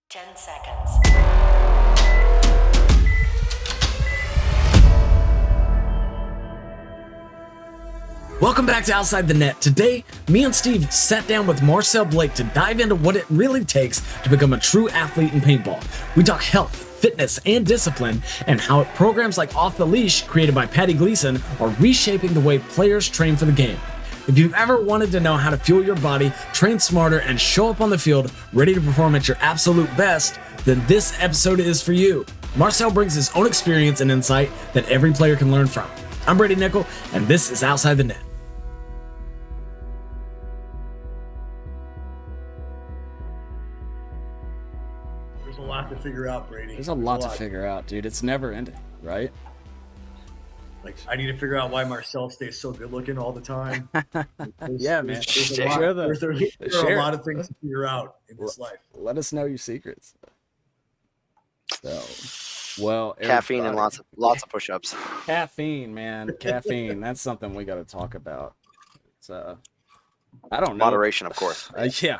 10 seconds. Welcome back to Outside the Net. Today, me and Steve sat down with Marcel Blake to dive into what it really takes to become a true athlete in paintball. We talk health, fitness, and discipline, and how programs like Off the Leash, created by Paddy Gleason, are reshaping the way players train for the game. If you've ever wanted to know how to fuel your body, train smarter, and show up on the field ready to perform at your absolute best, then this episode is for you. Marcel brings his own experience and insight that every player can learn from. I'm Brady Nickel, and this is Outside the Net. There's a lot to figure out, Brady. There's a lot to figure out, dude. It's never ending, right? Like, I need to figure out why Marcel stays so good looking all the time. Yeah, man. There are a lot of things to figure out in this life. Let us know your secrets. So, well, caffeine and lots of push-ups. Caffeine, man. Caffeine. That's something we got to talk about. It's I don't know. Moderation, of course. Yeah.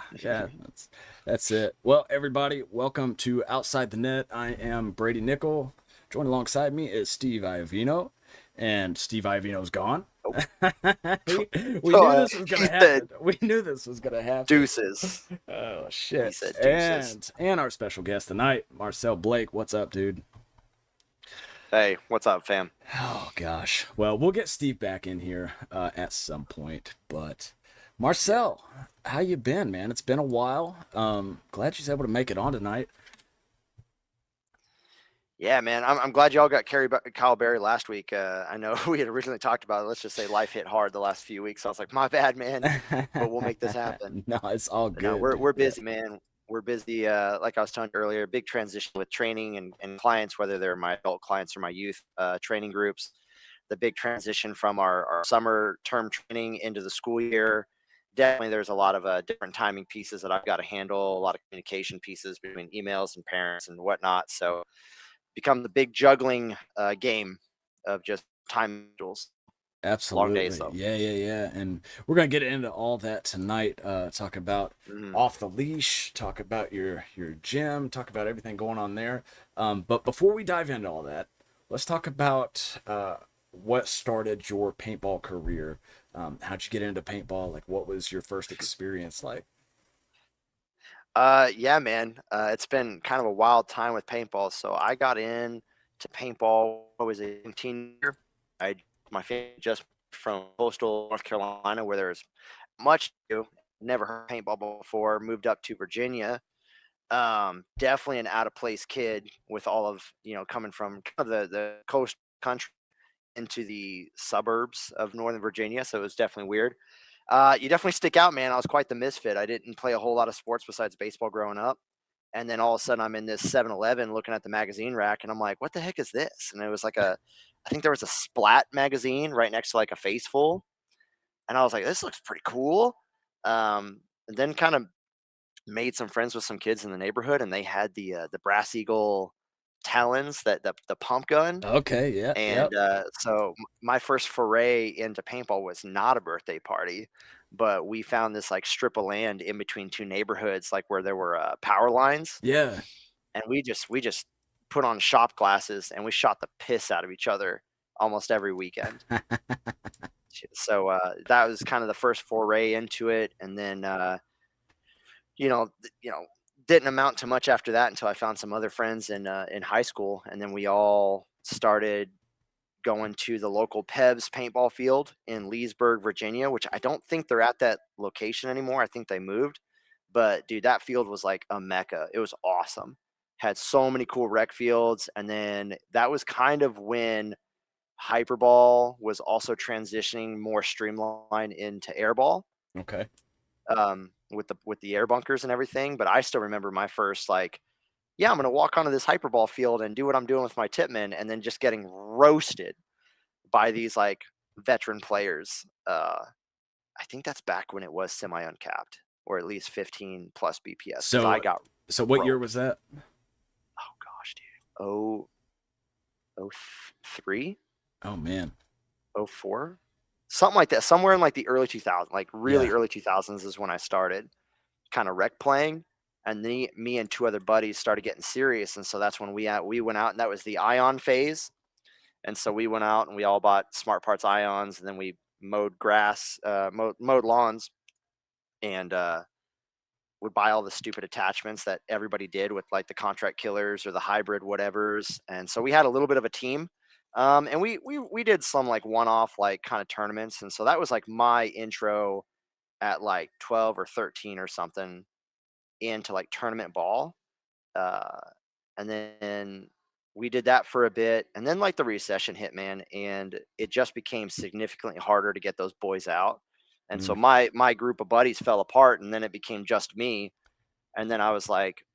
That's it. Well, everybody, welcome to Outside the Net. I am Brady Nickel. Joined alongside me is Steve Iovino. And Steve Iovino's gone. Oh. we knew this was gonna happen. We knew this was gonna happen. Deuces. Oh shit. He said deuces. And our special guest tonight, Marcel Blake. What's up, dude? Hey, what's up, fam? Oh gosh. Well, we'll get Steve back in here at some point. But Marcel, how you been, man? It's been a while. Glad she's able to make it on tonight. Yeah, man. I'm glad y'all got Kyle Berry last week. I know we had originally talked about it. Let's just say life hit hard the last few weeks. So I was like, my bad, man. But we'll make this happen. No, it's all good. No, we're busy, man. We're busy. Like I was telling you earlier, big transition with training and clients, whether they're my adult clients or my youth training groups. The big transition from our summer term training into the school year. Definitely, there's a lot of different timing pieces that I've got to handle, a lot of communication pieces between emails and parents and whatnot. So become the big juggling game of just time schedules. Absolutely. Long days, though. Yeah. And we're going to get into all that tonight. Talk about Off the Leash, talk about your gym, talk about everything going on there. But before we dive into all that, let's talk about what started your paintball career. How'd you get into paintball? Like, what was your first experience like? Yeah, man. It's been kind of a wild time with paintball. So I got in to paintball. I was a teenager. My family just from coastal North Carolina, where there's much to do. Never heard of paintball before. Moved up to Virginia. Definitely an out of place kid with all of coming from kind of the coast country into the suburbs of Northern Virginia. So it was definitely weird. You definitely stick out, man. I was quite the misfit. I didn't play a whole lot of sports besides baseball growing up. And then all of a sudden I'm in this 7-Eleven looking at the magazine rack and I'm like, what the heck is this? And it was like I think there was a Splat magazine right next to like a Faceful. And I was like, this looks pretty cool. And then kind of made some friends with some kids in the neighborhood and they had the Brass Eagle Talons, the pump gun. Okay, yeah. And so my first foray into paintball was not a birthday party, but we found this like strip of land in between two neighborhoods, like where there were power lines. Yeah. And we just put on shop glasses and we shot the piss out of each other almost every weekend. So that was kind of the first foray into it. And then, didn't amount to much after that until I found some other friends in high school. And then we all started going to the local Pebs paintball field in Leesburg, Virginia, which I don't think they're at that location anymore. I think they moved. But, dude, that field was like a mecca. It was awesome. Had so many cool rec fields. And then that was kind of when Hyperball was also transitioning more streamlined into airball. Okay. With the air bunkers and everything. But I still remember my first, I'm going to walk onto this Hyperball field and do what I'm doing with my tipman, and then just getting roasted by these like veteran players. I think that's back when it was semi-uncapped, or at least 15 plus BPS. So what year was that? Oh gosh, dude. 03? Oh man. 04? Something like that. Somewhere in like the early 2000s, like really early 2000s is when I started kind of rec playing. and me and 2 other buddies started getting serious, and so that's when we went out, and that was the ion phase. And so we went out and we all bought Smart Parts ions, and then we mowed grass, mowed lawns, and would buy all the stupid attachments that everybody did with like the contract killers or the hybrid whatevers. And so we had a little bit of a team. And we did some like one-off like kind of tournaments. And so that was like my intro at like 12 or 13 or something into like tournament ball. Uh, and then we did that for a bit, and then like the recession hit, man, and it just became significantly harder to get those boys out. And so my group of buddies fell apart, and then it became just me. And then I was like,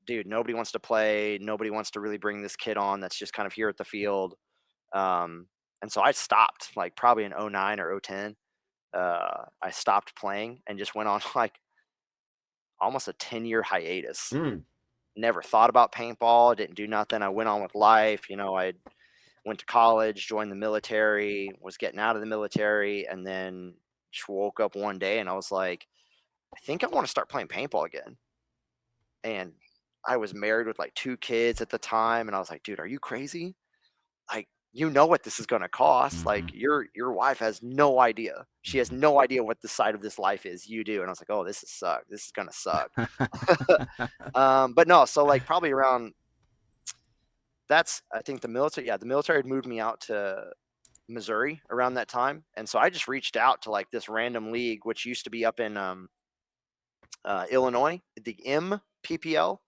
dude, nobody wants to play. Nobody wants to really bring this kid on that's just kind of here at the field. And so I stopped like probably in 09 or 010. I stopped playing and just went on like almost a 10-year hiatus. Never thought about paintball, didn't do nothing. I went on with life. I went to college, joined the military, was getting out of the military, and then just woke up one day and I was like, I think I want to start playing paintball again. And I was married with like 2 kids at the time, and I was like, dude, are you crazy? Like, what this is going to cost. Like your wife has no idea. She has no idea what the side of this life is. You do. And I was like, oh, this is going to suck. But no, so like probably around I think the military had moved me out to Missouri around that time. And so I just reached out to like this random league, which used to be up in Illinois, the MPPL,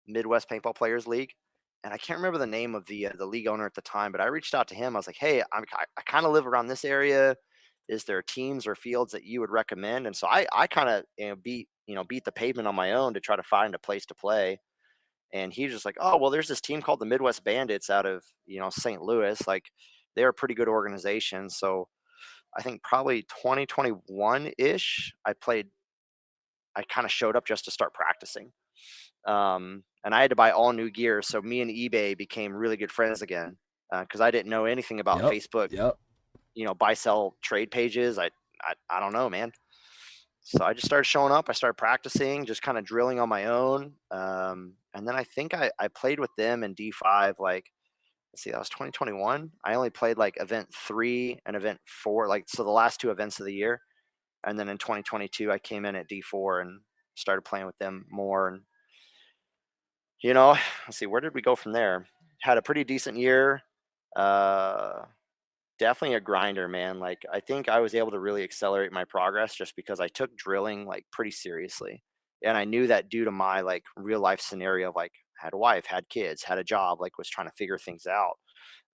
Midwest Paintball Players League. And I can't remember the name of the league owner at the time, but I reached out to him. I was like, hey, I kind of live around this area. Is there teams or fields that you would recommend? And so I kind of beat the pavement on my own to try to find a place to play. And he's just like, oh, well, there's this team called the Midwest Bandits out of, St. Louis. Like, they're a pretty good organization. So I think probably 2021-ish, I kind of showed up just to start practicing. And I had to buy all new gear. So me and eBay became really good friends again, because I didn't know anything about Facebook, buy, sell, trade pages. I don't know, man. So I just started showing up. I started practicing, just kind of drilling on my own. And then I think I played with them in D5, like, let's see, that was 2021. I only played like event 3 and event 4, like, so the last 2 events of the year. And then in 2022, I came in at D4 and started playing with them more. And, let's see, where did we go from there? Had a pretty decent year. Definitely a grinder, man. Like, I think I was able to really accelerate my progress just because I took drilling like pretty seriously. And I knew that due to my like real life scenario, like had a wife, had kids, had a job, like was trying to figure things out.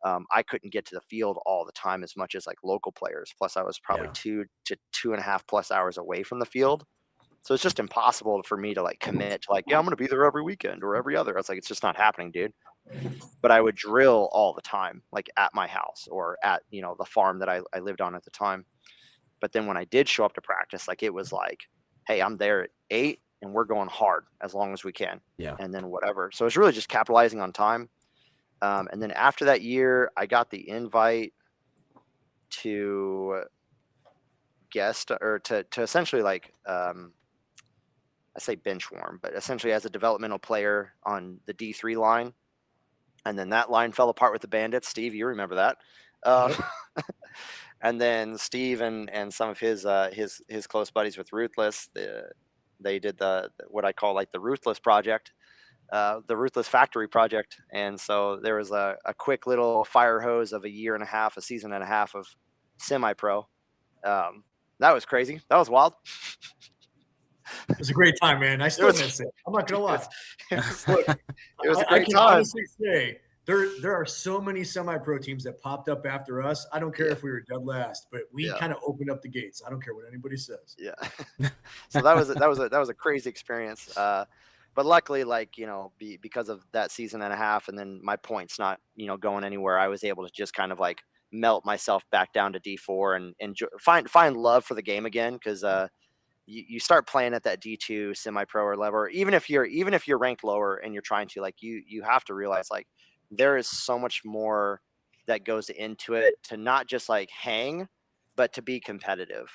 I couldn't get to the field all the time as much as like local players. Plus I was probably 2 to 2.5 plus hours away from the field. So it's just impossible for me to like commit to like, I'm going to be there every weekend or every other. I was like, it's just not happening, dude. But I would drill all the time, like at my house or at, the farm that I lived on at the time. But then when I did show up to practice, like it was like, hey, I'm there at 8 and we're going hard as long as we can. Yeah. And then whatever. So it's really just capitalizing on time. And then after that year, I got the invite to guest or to essentially like, I say bench warm, but essentially as a developmental player on the D3 line. And then that line fell apart with the Bandits. Steve, you remember that. And then Steve and some of his close buddies with Ruthless, they did what I call like the Ruthless project, the Ruthless Factory project. And so there was a quick little fire hose of a season and a half of semi-pro. That was crazy. That was wild. It was a great time, man. I still miss it. I'm not gonna lie. It was a great I can time. honestly say there are so many semi-pro teams that popped up after us. I don't care if we were dead last, but we kind of opened up the gates. I don't care what anybody says. Yeah. So that was a crazy experience. But luckily, like, because of that season and a half, and then my points not, going anywhere, I was able to just kind of like melt myself back down to D4 and enjoy, find love for the game again. Cause, you start playing at that D2 semi-pro or level, or even if you're ranked lower and you're trying to, like, you have to realize like there is so much more that goes into it to not just like hang, but to be competitive.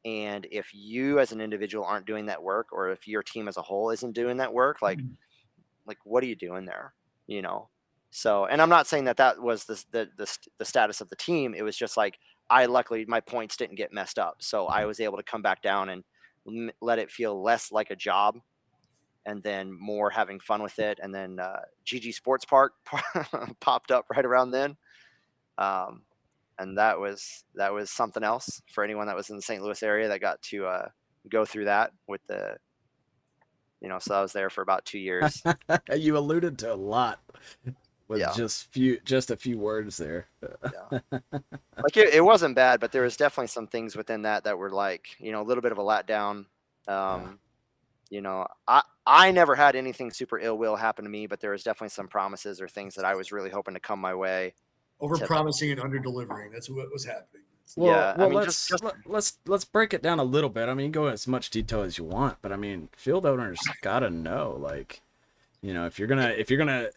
And if you as an individual aren't doing that work, or if your team as a whole isn't doing that work, like what are you doing there? So, and I'm not saying that was the status of the team. It was just like, luckily my points didn't get messed up, so I was able to come back down and let it feel less like a job, and then more having fun with it. And then GG Sports Park popped up right around then, and that was something else for anyone that was in the St. Louis area that got to go through that with the. So I was there for about 2 years. You alluded to a lot with Yeah. just a few words there. Yeah. Like it wasn't bad, but there was definitely some things within that were like, a little bit of a letdown. I never had anything super ill will happen to me, but there was definitely some promises or things that I was really hoping to come my way. Over promising and under delivering. That's what was happening. Well, let's break it down a little bit. I mean, go in as much detail as you want, but I mean, field owners gotta know, like, if you're gonna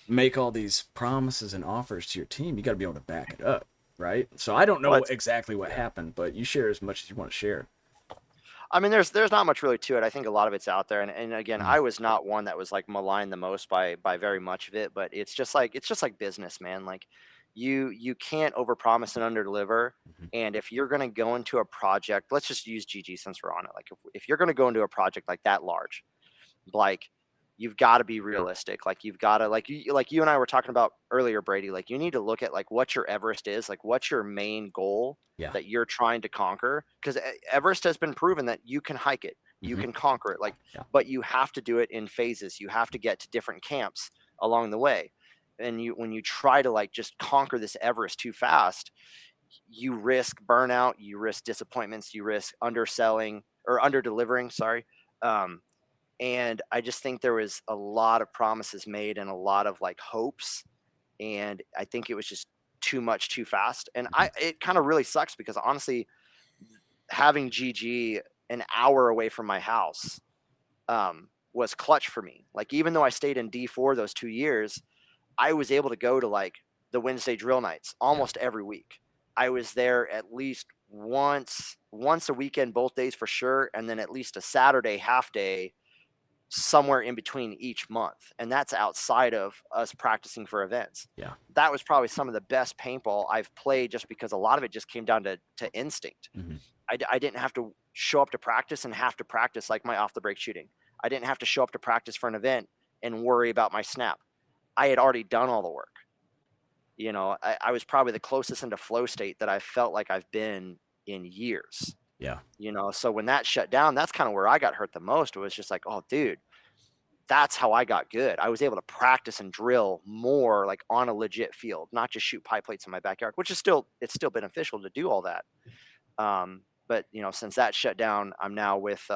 make all these promises and offers to your team, you got to be able to back it up, right? So I don't know exactly what happened, but you share as much as you want to share. I mean, there's not much really to it. I think a lot of it's out there, and again, I was not one that was like maligned the most by very much of it, but it's just like business, man. Like you can't overpromise and underdeliver. And if you're going to go into a project, let's just use GG since we're on it. Like if you're going to go into a project like that large, like you've got to be realistic. Like you've got to like you and I were talking about earlier, Brady, like you need to look at like what your Everest is, like what's your main goal that you're trying to conquer. Because Everest has been proven that you can hike it, you can conquer it, but you have to do it in phases. You have to get to different camps along the way. And when you try to like just conquer this Everest too fast, you risk burnout, you risk disappointments, you risk underselling or under delivering. Sorry. And I just think there was a lot of promises made and a lot of like hopes. And I think it was just too much too fast. And it kind of really sucks because honestly, having GG an hour away from my house was clutch for me. Like, even though I stayed in D4 those 2 years, I was able to go to like the Wednesday drill nights almost every week. I was there at least once a weekend, both days for sure. And then at least a Saturday half day somewhere in between each month. And that's outside of us practicing for events. Yeah. That was probably some of the best paintball I've played, just because a lot of it just came down to instinct. I didn't have to show up to practice and have to practice like my off the break shooting. I didn't have to show up to practice for an event and worry about my snap. I had already done all the work. I was probably the closest into flow state that I felt like I've been in years. Yeah. So when that shut down, that's kind of where I got hurt the most. It was just like, oh, dude, that's how I got good. I was able to practice and drill more like on a legit field, not just shoot pie plates in my backyard, which is still beneficial to do all that. But since that shut down, I'm now with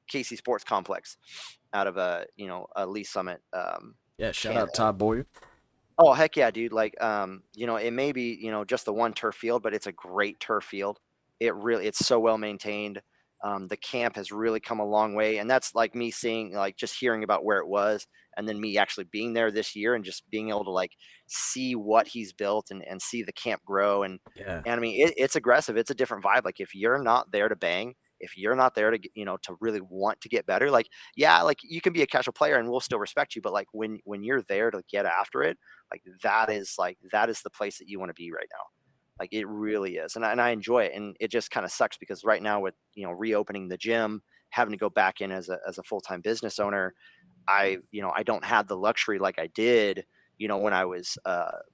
Casey Sports Complex out of a Lee Summit. Shout out Todd Boyer. Oh, heck yeah, dude. Like, it may be, just the one turf field, but it's a great turf field. It's so well maintained. The camp has really come a long way. And that's like me seeing, like, just hearing about where it was, and then me actually being there this year and just being able to like see what he's built and see the camp grow. And I mean, it's aggressive. It's a different vibe. Like, if you're not there to bang, if you're not there to, to really want to get better, like, like you can be a casual player and we'll still respect you. But like when you're there to get after it, like that is the place that you want to be right now. Like, it really is. And I enjoy it. And it just kind of sucks because right now with, reopening the gym, having to go back in as a full-time business owner, I don't have the luxury like I did, when I was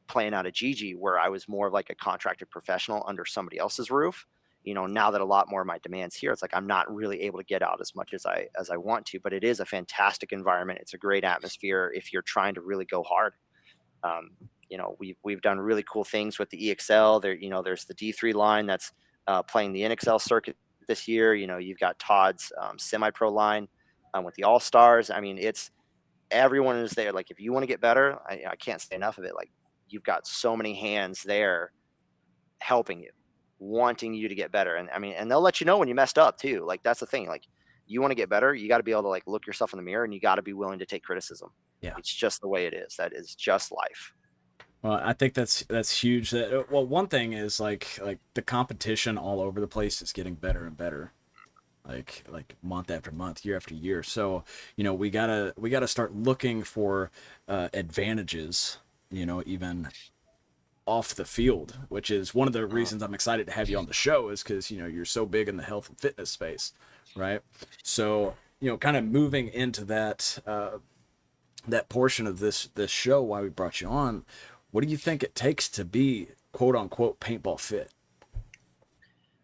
playing out of GG, where I was more of like a contracted professional under somebody else's roof. Now that a lot more of my demands here, it's like I'm not really able to get out as much as I want to, but it is a fantastic environment. It's a great atmosphere if you're trying to really go hard. We've done really cool things with the EXL. There's the D3 line that's playing the NXL circuit this year. You've got Todd's semi-pro line with the All-Stars. I mean, everyone is there. Like, if you want to get better, I can't say enough of it. Like, you've got so many hands there helping you, wanting you to get better. And I mean, and they'll let you know when you messed up too. Like, that's the thing. Like, you want to get better, you got to be able to like look yourself in the mirror, and you got to be willing to take criticism. Yeah. It's just the way it is. That is just life. Well, I think that's huge. Well, one thing is like the competition all over the place is getting better and better. Like month after month, year after year. So, we gotta start looking for advantages, even off the field, which is one of the reasons I'm excited to have you on the show, is because you're so big in the health and fitness space, right? So, kind of moving into that portion of this show, why we brought you on. What do you think it takes to be quote unquote paintball fit?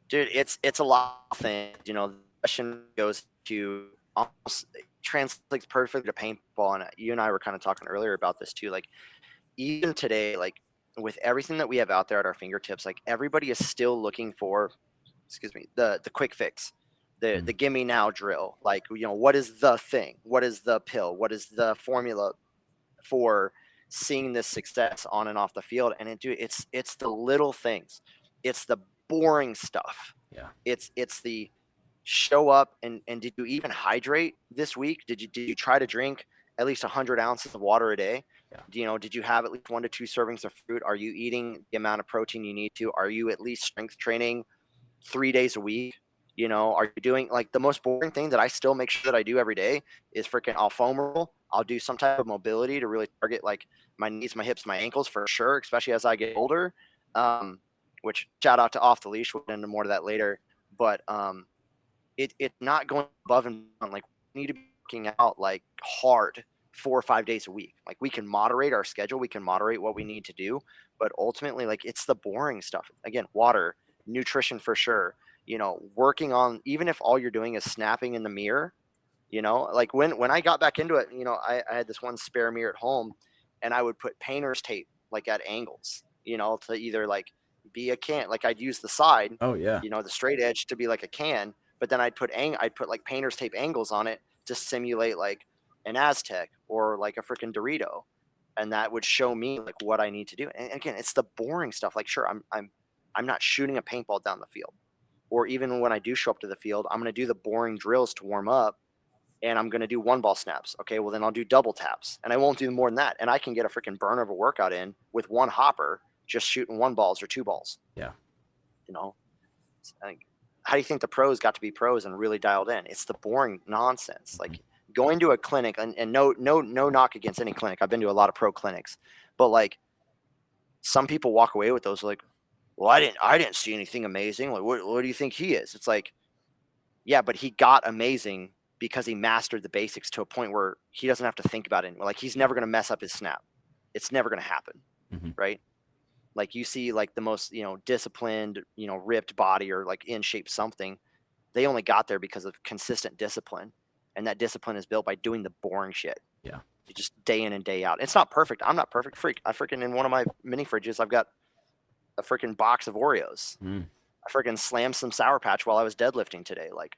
Dude, it's a lot of things. The question goes to almost translates perfectly to paintball, and you and I were kind of talking earlier about this too. Like even today, like with everything that we have out there at our fingertips, like everybody is still looking for, excuse me, the quick fix, the gimme now drill. Like what is the thing? What is the pill? What is the formula for seeing this success on and off the field? And it's the little things. It's the boring stuff. Yeah. It's the show up and did you even hydrate this week? Did you try to drink at least 100 ounces of water a day? Yeah. Did you have at least 1 to 2 servings of fruit? Are you eating the amount of protein you need to? Are you at least strength training 3 days a week? Are you doing like the most boring thing that I still make sure that I do every day is freaking I'll foam roll. I'll do some type of mobility to really target like my knees, my hips, my ankles for sure, especially as I get older. Which shout out to Off the Leash. We'll get into more of that later. But it's not going above and beyond. Like we need to be working out like hard 4 or 5 days a week. Like we can moderate our schedule, we can moderate what we need to do, but ultimately like it's the boring stuff. Again, water, nutrition for sure. Working on, even if all you're doing is snapping in the mirror, like when I got back into it, I had this one spare mirror at home and I would put painter's tape like at angles, to either like be a can, like I'd use the side, Oh yeah. the straight edge to be like a can, but then I'd put like painter's tape angles on it to simulate like an Aztec or like a freaking Dorito. And that would show me like what I need to do. And again, it's the boring stuff. Like, sure, I'm not shooting a paintball down the field. Or even when I do show up to the field, I'm going to do the boring drills to warm up and I'm going to do 1 ball snaps. Okay, well, then I'll do double taps and I won't do more than that. And I can get a freaking burner of a workout in with 1 hopper, just shooting 1 balls or 2 balls. Yeah. How do you think the pros got to be pros and really dialed in? It's the boring nonsense. Like going to a clinic and no knock against any clinic. I've been to a lot of pro clinics, but like some people walk away with those like, well, I didn't see anything amazing. Like, what do you think he is? It's like, yeah, but he got amazing because he mastered the basics to a point where he doesn't have to think about it anymore. Like he's never going to mess up his snap. It's never going to happen. Right. Like you see like the most, disciplined, ripped body or like in shape something. They only got there because of consistent discipline. And that discipline is built by doing the boring shit. Yeah. Just day in and day out. It's not perfect. I'm not perfect. Freak. I freaking in one of my mini fridges, I've got a freaking box of Oreos. I freaking slammed some Sour Patch while I was deadlifting today. Like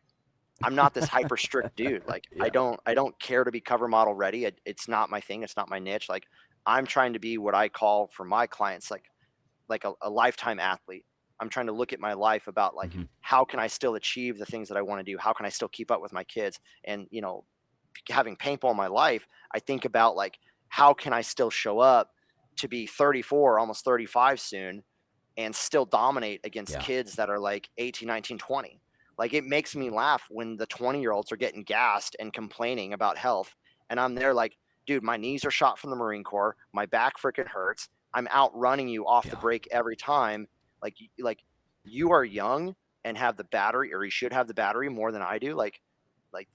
I'm not this hyper strict dude. Like I don't care to be cover model ready. It's not my thing. It's not my niche. Like I'm trying to be what I call for my clients, like a lifetime athlete. I'm trying to look at my life about like, how can I still achieve the things that I want to do? How can I still keep up with my kids? And, having paintball in my life, I think about like, how can I still show up to be 34, almost 35 soon and still dominate against kids that are like 18, 19, 20. Like it makes me laugh when the 20-year-olds are getting gassed and complaining about health. And I'm there like, dude, my knees are shot from the Marine Corps. My back freaking hurts. I'm outrunning you off the break every time. Like you are young and have the battery, or you should have the battery more than I do. Like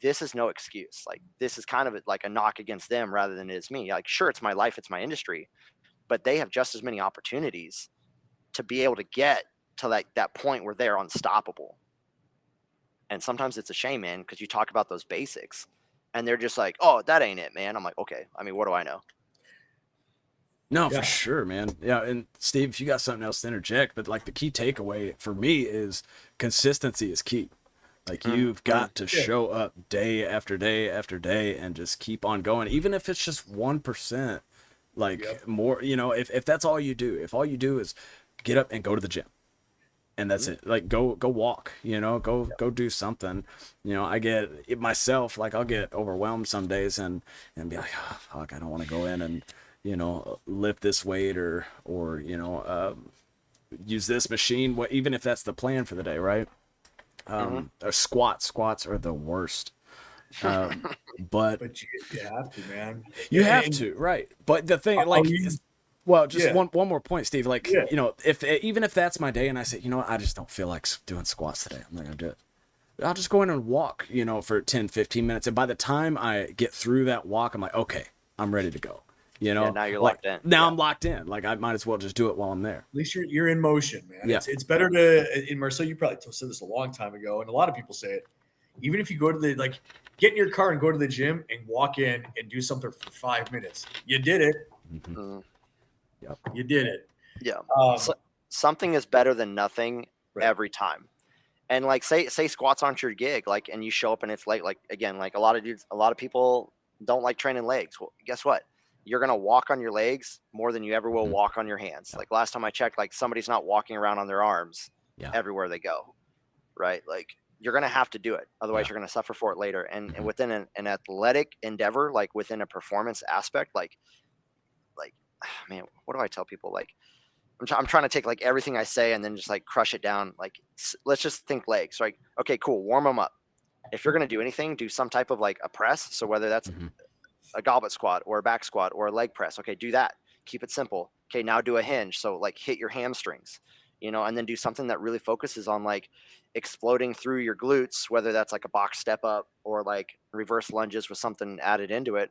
this is no excuse. Like this is kind of like a knock against them rather than it is me. Like, sure, it's my life, it's my industry, but they have just as many opportunities to be able to get to like that point where they're unstoppable. And sometimes it's a shame, man, because you talk about those basics and they're just like, oh, that ain't it, man. I'm like, okay, I mean, what do I know? No, for sure, man. Yeah, and Steve, if you got something else to interject, but like the key takeaway for me is consistency is key. Like you've got to show up day after day after day and just keep on going, even if it's just 1%. Like more, if that's all you do, if all you do is get up and go to the gym, and that's it. Like go walk, go do something. I get it myself. Like I'll get overwhelmed some days and be like, oh, fuck, I don't want to go in and lift this weight or use this machine, even if that's the plan for the day, right? Or squats are the worst. But you have to, man. You have to, right? But the thing, like, just one more point, Steve. Like, if even if that's my day, and I say, I just don't feel like doing squats today, I'm not gonna do it. I'll just go in and walk, for 10, 15 minutes, and by the time I get through that walk, I'm like, okay, I'm ready to go. Now you're locked in. Now I'm locked in. Like, I might as well just do it while I'm there. At least you're in motion, man. Yeah. It's better to. And Marcel, you probably said this a long time ago, and a lot of people say it. Even if you go to get in your car and go to the gym and walk in and do something for 5 minutes, you did it. Mm-hmm. Yep. You did it. Yeah. Something is better than nothing every time. And like, say squats aren't your gig, like, and you show up and it's late, like, again, like a lot of people don't like training legs. Well, guess what? You're going to walk on your legs more than you ever will walk on your hands. Like last time I checked, like somebody's not walking around on their arms everywhere they go. Right. Like, you're going to have to do it. Otherwise you're going to suffer for it later. And within an athletic endeavor, like within a performance aspect, like, man, what do I tell people? Like, I'm trying to take like everything I say and then just like crush it down. Like, let's just think legs. Like, okay, cool. Warm them up. If you're going to do anything, do some type of like a press. So whether that's a goblet squat or a back squat or a leg press, okay, do that. Keep it simple. Okay, now do a hinge. So like hit your hamstrings, and then do something that really focuses on like exploding through your glutes, whether that's like a box step up or like reverse lunges with something added into it.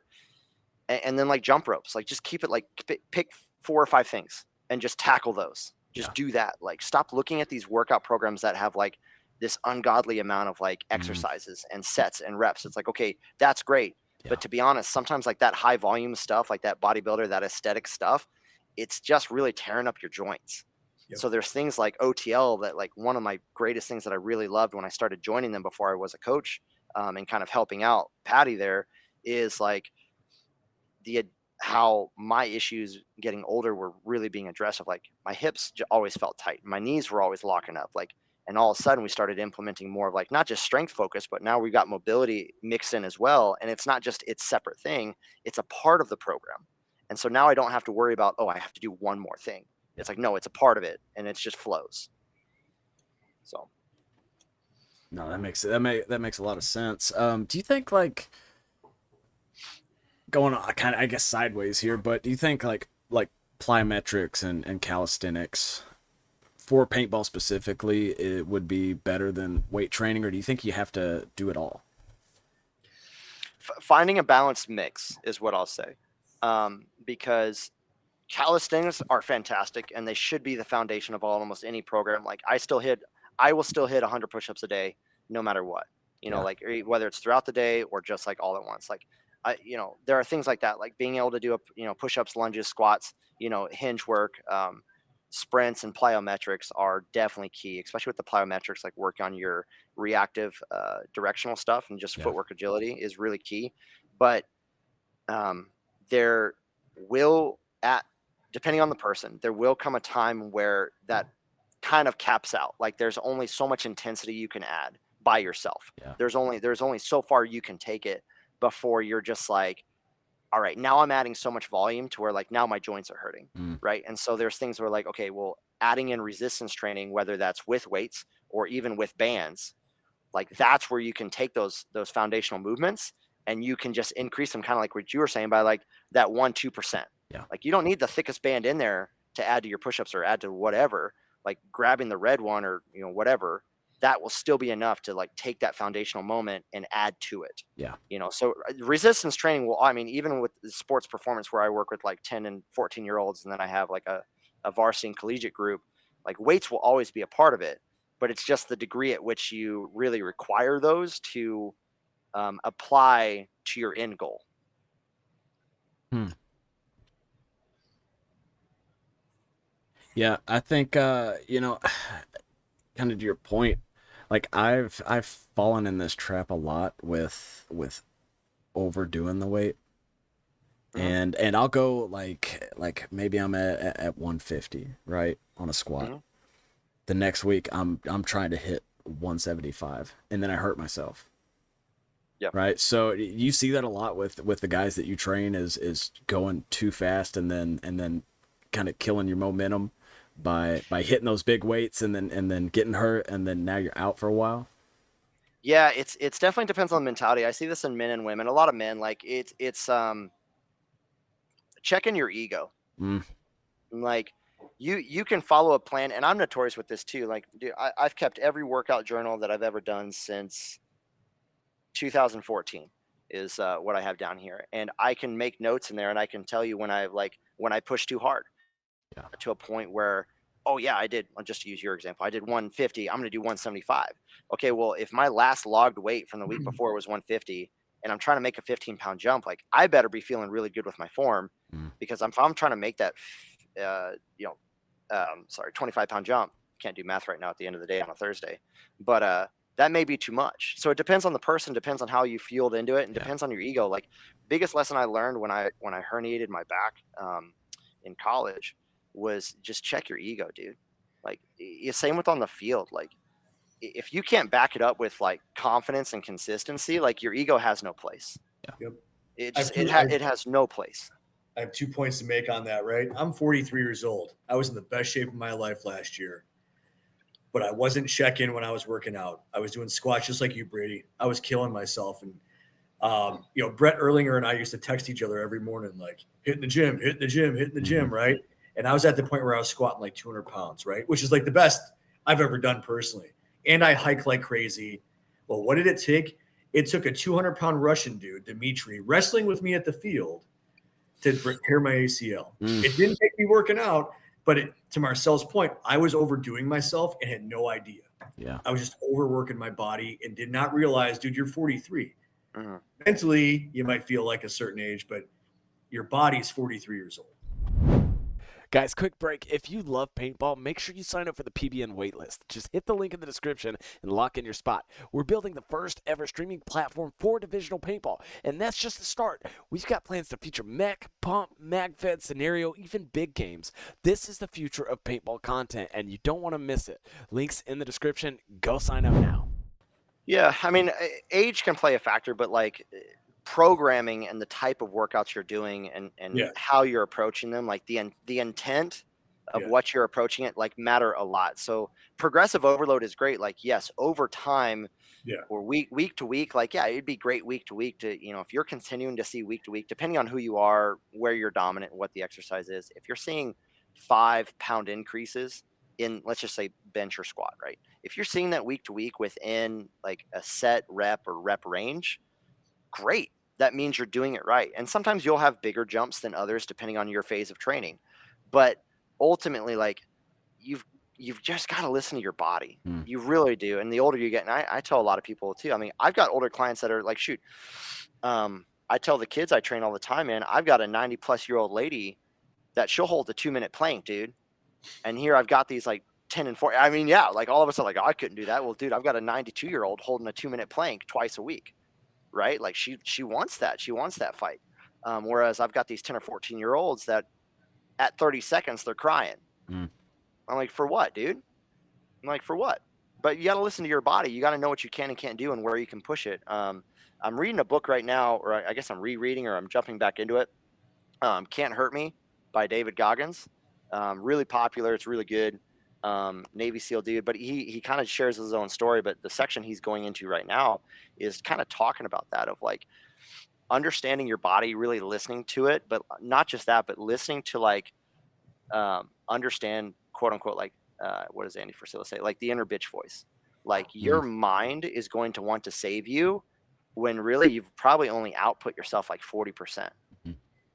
And then like jump ropes, like just keep it like pick 4 or 5 things and just tackle those. Just do that. Like, stop looking at these workout programs that have like this ungodly amount of like exercises and sets and reps. It's like, okay, that's great. Yeah. But to be honest, sometimes like that high volume stuff, like that bodybuilder, that aesthetic stuff, it's just really tearing up your joints. Yep. So there's things like OTL that, like, one of my greatest things that I really loved when I started joining them before I was a coach, and kind of helping out Paddy there, is like how my issues getting older were really being addressed. Of like, my hips always felt tight, my knees were always locking up, like, and all of a sudden we started implementing more of like not just strength focus, but now we got mobility mixed in as well. And it's not just its separate thing, it's a part of the program. And so now I don't have to worry about, I have to do one more thing. It's like, no, it's a part of it, and it just flows. So, no, that makes a lot of sense. Do you think, like, going on kind of, I guess, sideways here, but do you think like plyometrics and calisthenics for paintball specifically, it would be better than weight training, or do you think you have to do it all? Finding a balanced mix is what I'll say, because calisthenics are fantastic and they should be the foundation of almost any program. Like, I will still hit 100 push-ups a day, no matter what, like, whether it's throughout the day or just like all at once. Like, there are things like that, like being able to do push-ups, lunges, squats, hinge work, sprints, and plyometrics are definitely key, especially with the plyometrics, like working on your reactive, directional stuff, and just footwork agility is really key. But there will, depending on the person, there will come a time where that kind of caps out. Like, there's only so much intensity you can add by yourself. Yeah. There's only so far you can take it before you're just like, all right, now I'm adding so much volume to where, like, now my joints are hurting. Right. And so there's things where, like, okay, well, adding in resistance training, whether that's with weights or even with bands, like, that's where you can take those foundational movements and you can just increase them, kind of like what you were saying, by like that 1-2%. Yeah. Like, you don't need the thickest band in there to add to your push-ups or add to whatever, like grabbing the red one or, whatever, that will still be enough to like take that foundational moment and add to it. Yeah. So resistance training will, even with the sports performance where I work with like 10 and 14-year-olds, and then I have like a varsity and collegiate group, like, weights will always be a part of it, but it's just the degree at which you really require those to apply to your end goal. Yeah, I think, kind of to your point, like, I've fallen in this trap a lot with overdoing the weight. And I'll go like maybe I'm at 150, right, on a squat. The next week I'm trying to hit 175, and then I hurt myself. Yeah. Right. So you see that a lot with the guys that you train is going too fast and then kind of killing your momentum by hitting those big weights and then getting hurt and then now you're out for a while. Yeah, it's definitely depends on the mentality. I see this in men and women. A lot of men, like it's checking your ego. Mm. Like you can follow a plan, and I'm notorious with this too. Like, dude, I've kept every workout journal that I've ever done since 2014 is what I have down here, and I can make notes in there, and I can tell you when I push too hard Yeah. to a point where, oh yeah, I did. Just to use your example, I did 150. I'm going to do 175. Okay, well, if my last logged weight from the week before was 150, and I'm trying to make a 15-pound jump, like I better be feeling really good with my form, because if I'm trying to make that, 25-pound jump. Can't do math right now at the end of the day on a Thursday, but that may be too much. So it depends on the person, depends on how you fueled into it, and depends on your ego. Like, biggest lesson I learned when I herniated my back in college was just check your ego, dude. Like, same with on the field. Like, if you can't back it up with like confidence and consistency, like your ego has no place. Yep. It has no place. I have 2 points to make on that, right? I'm 43 years old. I was in the best shape of my life last year, but I wasn't checking when I was working out. I was doing squats just like you, Brady. I was killing myself. And, Brett Erlinger and I used to text each other every morning, like hitting the gym, right? And I was at the point where I was squatting like 200 pounds, right? Which is like the best I've ever done personally. And I hike like crazy. Well, what did it take? It took a 200-pound Russian dude, Dimitri, wrestling with me at the field to repair my ACL. It didn't take me working out, but to Marcel's point, I was overdoing myself and had no idea. Yeah. I was just overworking my body and did not realize, dude, you're 43. Mentally, you might feel like a certain age, but your body's 43 years old. Guys, quick break. If you love paintball, make sure you sign up for the PBN waitlist. Just hit the link in the description and lock in your spot. We're building the first ever streaming platform for divisional paintball, and that's just the start. We've got plans to feature mech, pump, magfed, scenario, even big games. This is the future of paintball content, and you don't want to miss it. Links in the description. Go sign up now. Yeah, I mean, age can play a factor, but like programming and the type of workouts you're doing and how you're approaching them, like the intent of what you're approaching it, like matter a lot. So progressive overload is great. Like, yes, over time or week to week, like, yeah, it'd be great week to week to, if you're continuing to see week to week, depending on who you are, where you're dominant, what the exercise is, if you're seeing 5-pound increases in, let's just say, bench or squat, right? If you're seeing that week to week within like a set rep or rep range, great. That means you're doing it right. And sometimes you'll have bigger jumps than others depending on your phase of training. But ultimately, like, you've just got to listen to your body. You really do. And the older you get, and I tell a lot of people too, I mean, I've got older clients that are like, shoot, I tell the kids I train all the time, man, I've got a 90-plus-year-old lady that she'll hold the 2-minute plank, dude. And here I've got these like 10 and 4. I mean, yeah, like all of us are like, oh, I couldn't do that. Well, dude, I've got a 92-year-old holding a 2-minute plank twice a week. Right? Like she wants that. She wants that fight. Whereas I've got these 10 or 14-year-olds that at 30 seconds, they're crying. I'm like, for what, dude? I'm like, for what? But you got to listen to your body. You got to know what you can and can't do and where you can push it. I'm reading a book right now, or I guess I'm rereading or I'm jumping back into it. Can't Hurt Me by David Goggins. Really popular. It's really good. Navy SEAL dude, but he kind of shares his own story. But the section he's going into right now is kind of talking about that, of like understanding your body, really listening to it, but not just that, but listening to like understand, quote unquote, like what does Andy Frisella say? Like the inner bitch voice. Like your mind is going to want to save you when really you've probably only output yourself like 40%.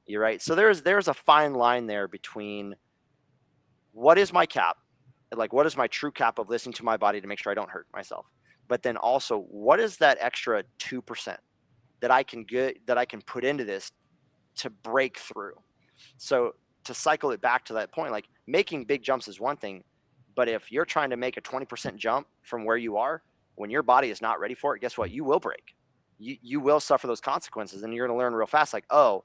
You're right. So there's a fine line there between what is my cap, like what is my true cap of listening to my body to make sure I don't hurt myself, but then also what is that extra 2% that I can put into this to break through. So to cycle it back to that point, like making big jumps is one thing, but if you're trying to make a 20% jump from where you are, when your body is not ready for it, guess what? You will break. You will suffer those consequences, and you're going to learn real fast. Like, oh,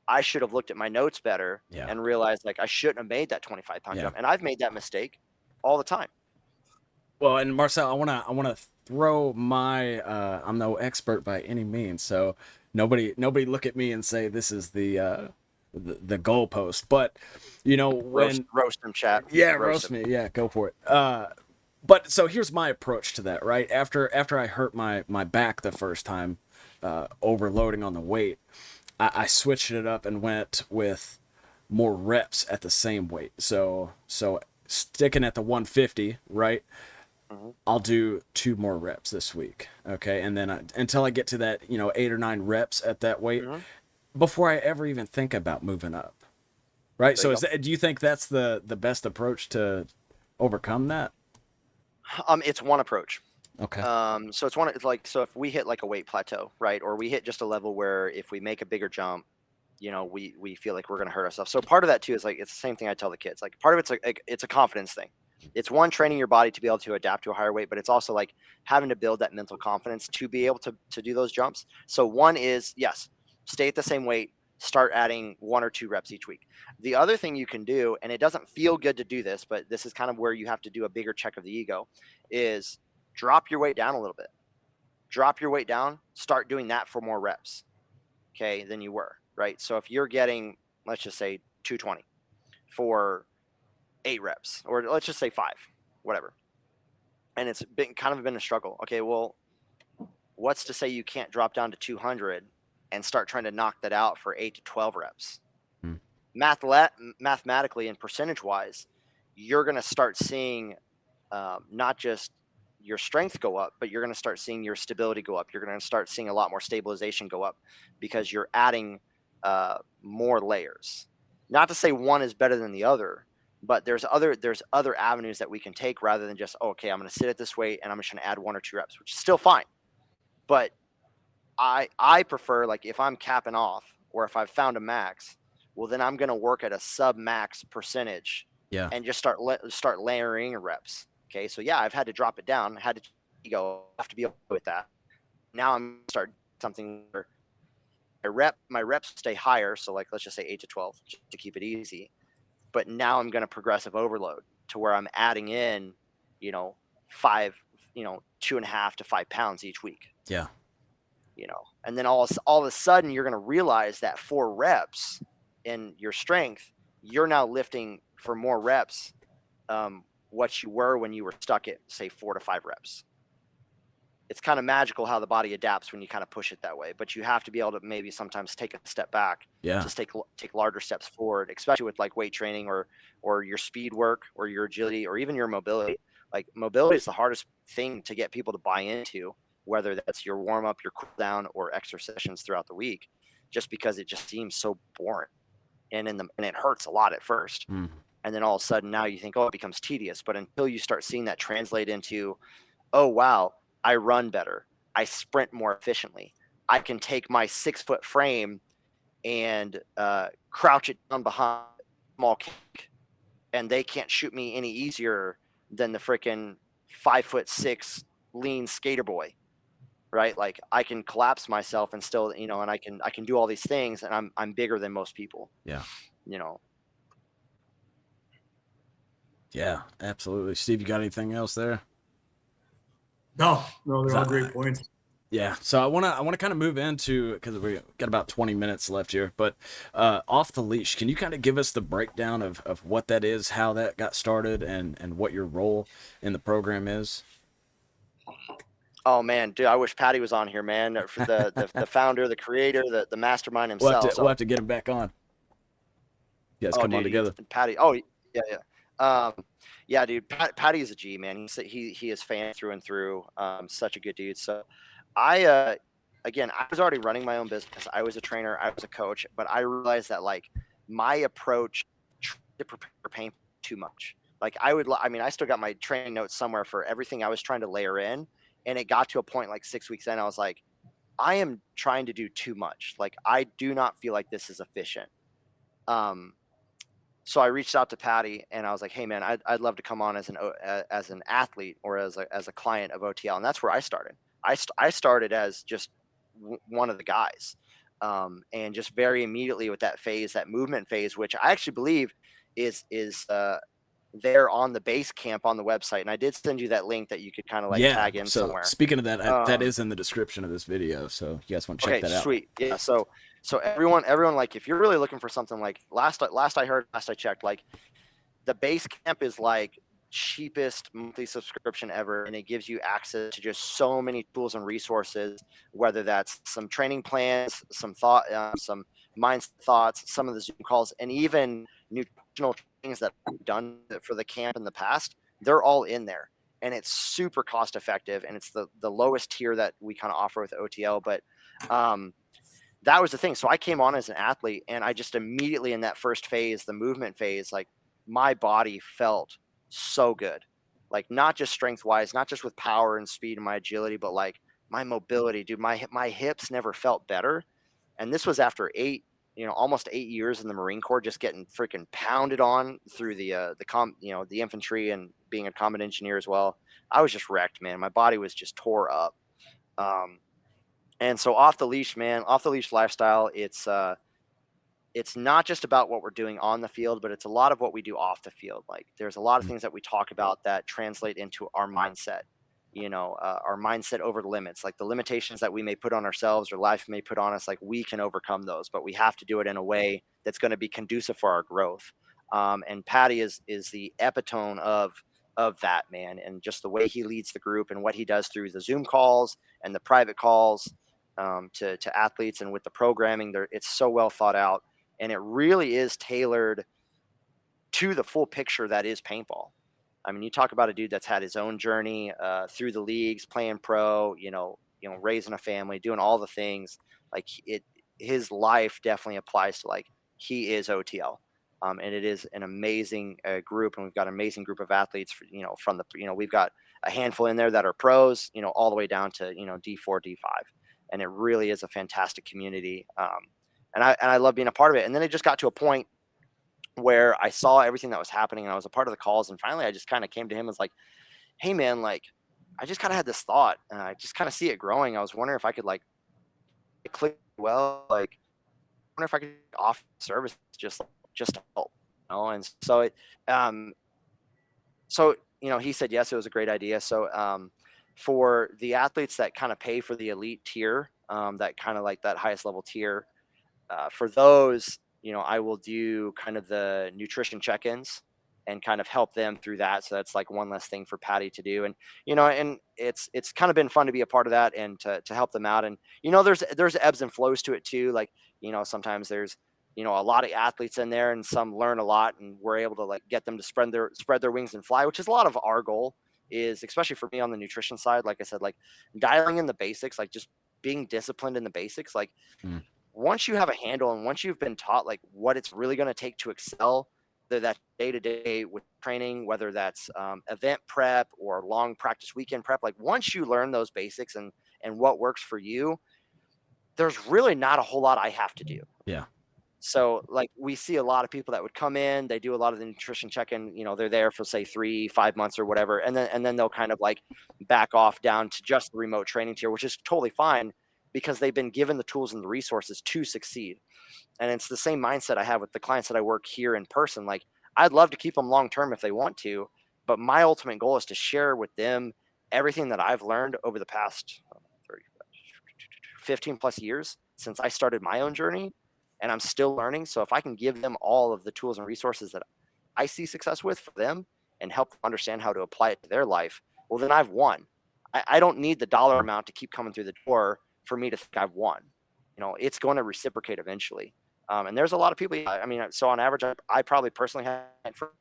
I should have looked at my notes better and realized like I shouldn't have made that 25-pound jump. And I've made that mistake all the time. Well, and Marcel, I wanna throw my I'm no expert by any means, so nobody look at me and say this is the goalpost. But Roast, when roast him, chat. yeah, Roast roast him. me, yeah, go for it. But so here's my approach to that, right? After I hurt my back the first time, overloading on the weight, I switched it up and went with more reps at the same weight. So sticking at the 150, right? Mhm. I'll do 2 more reps this week, okay, and then until I get to that 8 or 9 reps at that weight Mhm. before I ever even think about moving up, right? There So you is go. that, do you think that's the best approach to overcome that? It's one approach. Okay. So it's like, so if we hit like a weight plateau, right, or we hit just a level where if we make a bigger jump, we feel like we're going to hurt ourselves. So part of that too is like, it's the same thing I tell the kids. Like part of it's like it's a confidence thing. It's one, training your body to be able to adapt to a higher weight, but it's also like having to build that mental confidence to be able to do those jumps. So one is, yes, stay at the same weight, start adding 1 or 2 reps each week. The other thing you can do, and it doesn't feel good to do this, but this is kind of where you have to do a bigger check of the ego, is drop your weight down a little bit. Drop your weight down, start doing that for more reps, okay, than you were, right? So if you're getting, let's just say 220 for 8 reps, or let's just say 5, whatever, and it's been a struggle. Okay, well, what's to say you can't drop down to 200 and start trying to knock that out for 8 to 12 reps? Hmm. Mathematically and percentage wise, you're going to start seeing not just your strength go up, but you're going to start seeing your stability go up. You're going to start seeing a lot more stabilization go up because you're adding more layers. Not to say one is better than the other, but there's other avenues that we can take rather than just, okay, I'm going to sit at this weight and I'm just going to add 1 or 2 reps, which is still fine. But I prefer, like, if I'm capping off or if I've found a max, well, then I'm going to work at a sub max percentage Yeah. and just start layering reps. Okay, so yeah, I've had to drop it down. I had to go. I have to be okay with that. Now I'm going to start something where my reps stay higher. So like, let's just say 8 to 12 to keep it easy. But now I'm going to progressive overload to where I'm adding in, 5, 2.5 to 5 pounds each week. Yeah. And then all of a sudden you're going to realize that 4 reps in your strength, you're now lifting for more reps what you were when you were stuck at, say, 4 to 5 reps. It's kind of magical how the body adapts when you kind of push it that way, but you have to be able to maybe sometimes take a step back, Yeah. just take larger steps forward, especially with like weight training or your speed work or your agility or even your mobility. Like mobility is the hardest thing to get people to buy into, whether that's your warm up, your cool down, or extra sessions throughout the week, just because it just seems so boring and it hurts a lot at first. Mm. And then all of a sudden now you think, oh, it becomes tedious. But until you start seeing that translate into, oh, wow, I run better, I sprint more efficiently, I can take my 6-foot frame and crouch it down behind a small kick, and they can't shoot me any easier than the freaking 5'6" lean skater boy, right? Like I can collapse myself and still, and I can do all these things, and I'm bigger than most people. Yeah. You know, Yeah. Absolutely. Steve, you got anything else there? No, they're all I- great points. Yeah, so I wanna kind of move into, because we got about 20 minutes left here, but off the leash. Can you kind of give us the breakdown of what that is, how that got started, and what your role in the program is? oh man, dude, I wish Paddy was on here, man. For the founder, the creator, the mastermind We'll have himself. to we'll have to get him back on. You guys come on Dude, together. Paddy. Oh yeah, yeah. Yeah, dude. Paddy is a G, man. He is fan through and through. Such a good dude. So again, I was already running my own business. I was a trainer. I was a coach, but I realized that like my approach to prepare for pain too much. Like I still got my training notes somewhere for everything I was trying to layer in, and it got to a point like 6 weeks in, I was like, I am trying to do too much. Like I do not feel like this is efficient. So I reached out to Paddy and I was like, hey man, I'd love to come on as an athlete or as a client of OTL. And that's where I started. I started as just one of the guys. And just very immediately with that phase, that movement phase, which I actually believe is there on the base camp on the website. And I did send you that link that you could kind of like tag in so somewhere. speaking of that, that is in the description of this video, so you guys want to check that out. Sweet. Yeah. So everyone, like, if you're really looking for something, like last I checked, like the base camp is like cheapest monthly subscription ever, and it gives you access to just so many tools and resources, whether that's some training plans, some mindset thoughts, some of the Zoom calls, and even nutritional trainings that I've done for the camp in the past. They're all in there, and it's super cost effective, and it's the lowest tier that we kind of offer with OTL. But that was the thing. So I came on as an athlete, and I just immediately, in that first phase, the movement phase, like my body felt so good, like not just strength wise, not just with power and speed and my agility, but like my mobility, dude. My hips never felt better. And this was after almost 8 years in the Marine Corps, just getting freaking pounded on through the infantry and being a combat engineer as well. I was just wrecked, man. My body was just tore up. And so off the leash lifestyle, it's not just about what we're doing on the field, but it's a lot of what we do off the field. Like there's a lot of things that we talk about that translate into our mindset, our mindset over the limits, like the limitations that we may put on ourselves or life may put on us. Like we can overcome those, but we have to do it in a way that's going to be conducive for our growth. And Paddy is the epitome of that, man. And just the way he leads the group and what he does through the Zoom calls and the private calls to athletes, and with the programming there, it's so well thought out. And it really is tailored to the full picture that is paintball. I mean, you talk about a dude that's had his own journey through the leagues, playing pro, raising a family, doing all the things. Like his life definitely applies to, like, he is OTL. And it is an amazing group, and we've got an amazing group of athletes. We've got a handful in there that are pros, all the way down to D4, D5, and it really is a fantastic community. And I love being a part of it. And then it just got to a point where I saw everything that was happening, and I was a part of the calls. And finally, I just kind of came to him as like, hey, man, like, I just kind of had this thought. I just kind of see it growing. I was wondering if I could, like, click well, like, I wonder if I could offer service just to help, And so he said yes, it was a great idea. So for the athletes that kind of pay for the elite tier, that kind of like that highest level tier, for those, I will do kind of the nutrition check-ins and kind of help them through that. So that's like one less thing for Paddy to do. And, and it's kind of been fun to be a part of that and to help them out. And, there's ebbs and flows to it too. Like, sometimes there's, a lot of athletes in there, and some learn a lot, and we're able to, like, get them to spread their wings and fly, which is a lot of our goal, is especially for me on the nutrition side. Like I said, like dialing in the basics, like just being disciplined in the basics. Like once you have a handle, and once you've been taught like what it's really going to take to excel, whether that's day-to-day with training, whether that's event prep or long practice weekend prep, like once you learn those basics and what works for you, there's really not a whole lot I have to do. Yeah. So like we see a lot of people that would come in, they do a lot of the nutrition check-in, they're there for say 3-5 months or whatever. And then they'll kind of like back off down to just the remote training tier, which is totally fine because they've been given the tools and the resources to succeed. And it's the same mindset I have with the clients that I work here in person. Like I'd love to keep them long-term if they want to, but my ultimate goal is to share with them everything that I've learned over the past 15 plus years since I started my own journey. And I'm still learning. So if I can give them all of the tools and resources that I see success with for them and help them understand how to apply it to their life, well, then I've won. I don't need the dollar amount to keep coming through the door for me to think I've won. It's going to reciprocate eventually. And there's a lot of people. I mean, so on average, I probably personally had for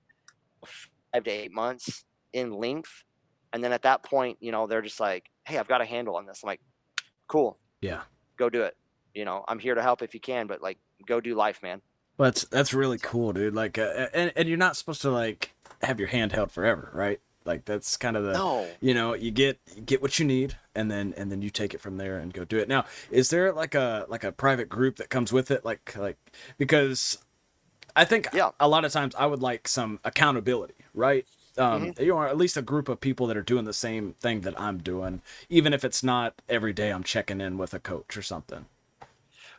5 to 8 months in length. And then at that point, they're just like, hey, I've got a handle on this. I'm like, cool. Yeah. Go do it. I'm here to help if you can, but like, go do life, man. Well, that's really cool, dude. Like, and you're not supposed to like have your hand held forever, right? Like that's kind of the, you get what you need, and then you take it from there and go do it. Now, is there like a private group that comes with it? Like because I think a lot of times I would like some accountability, right? At least a group of people that are doing the same thing that I'm doing, even if it's not every day I'm checking in with a coach or something.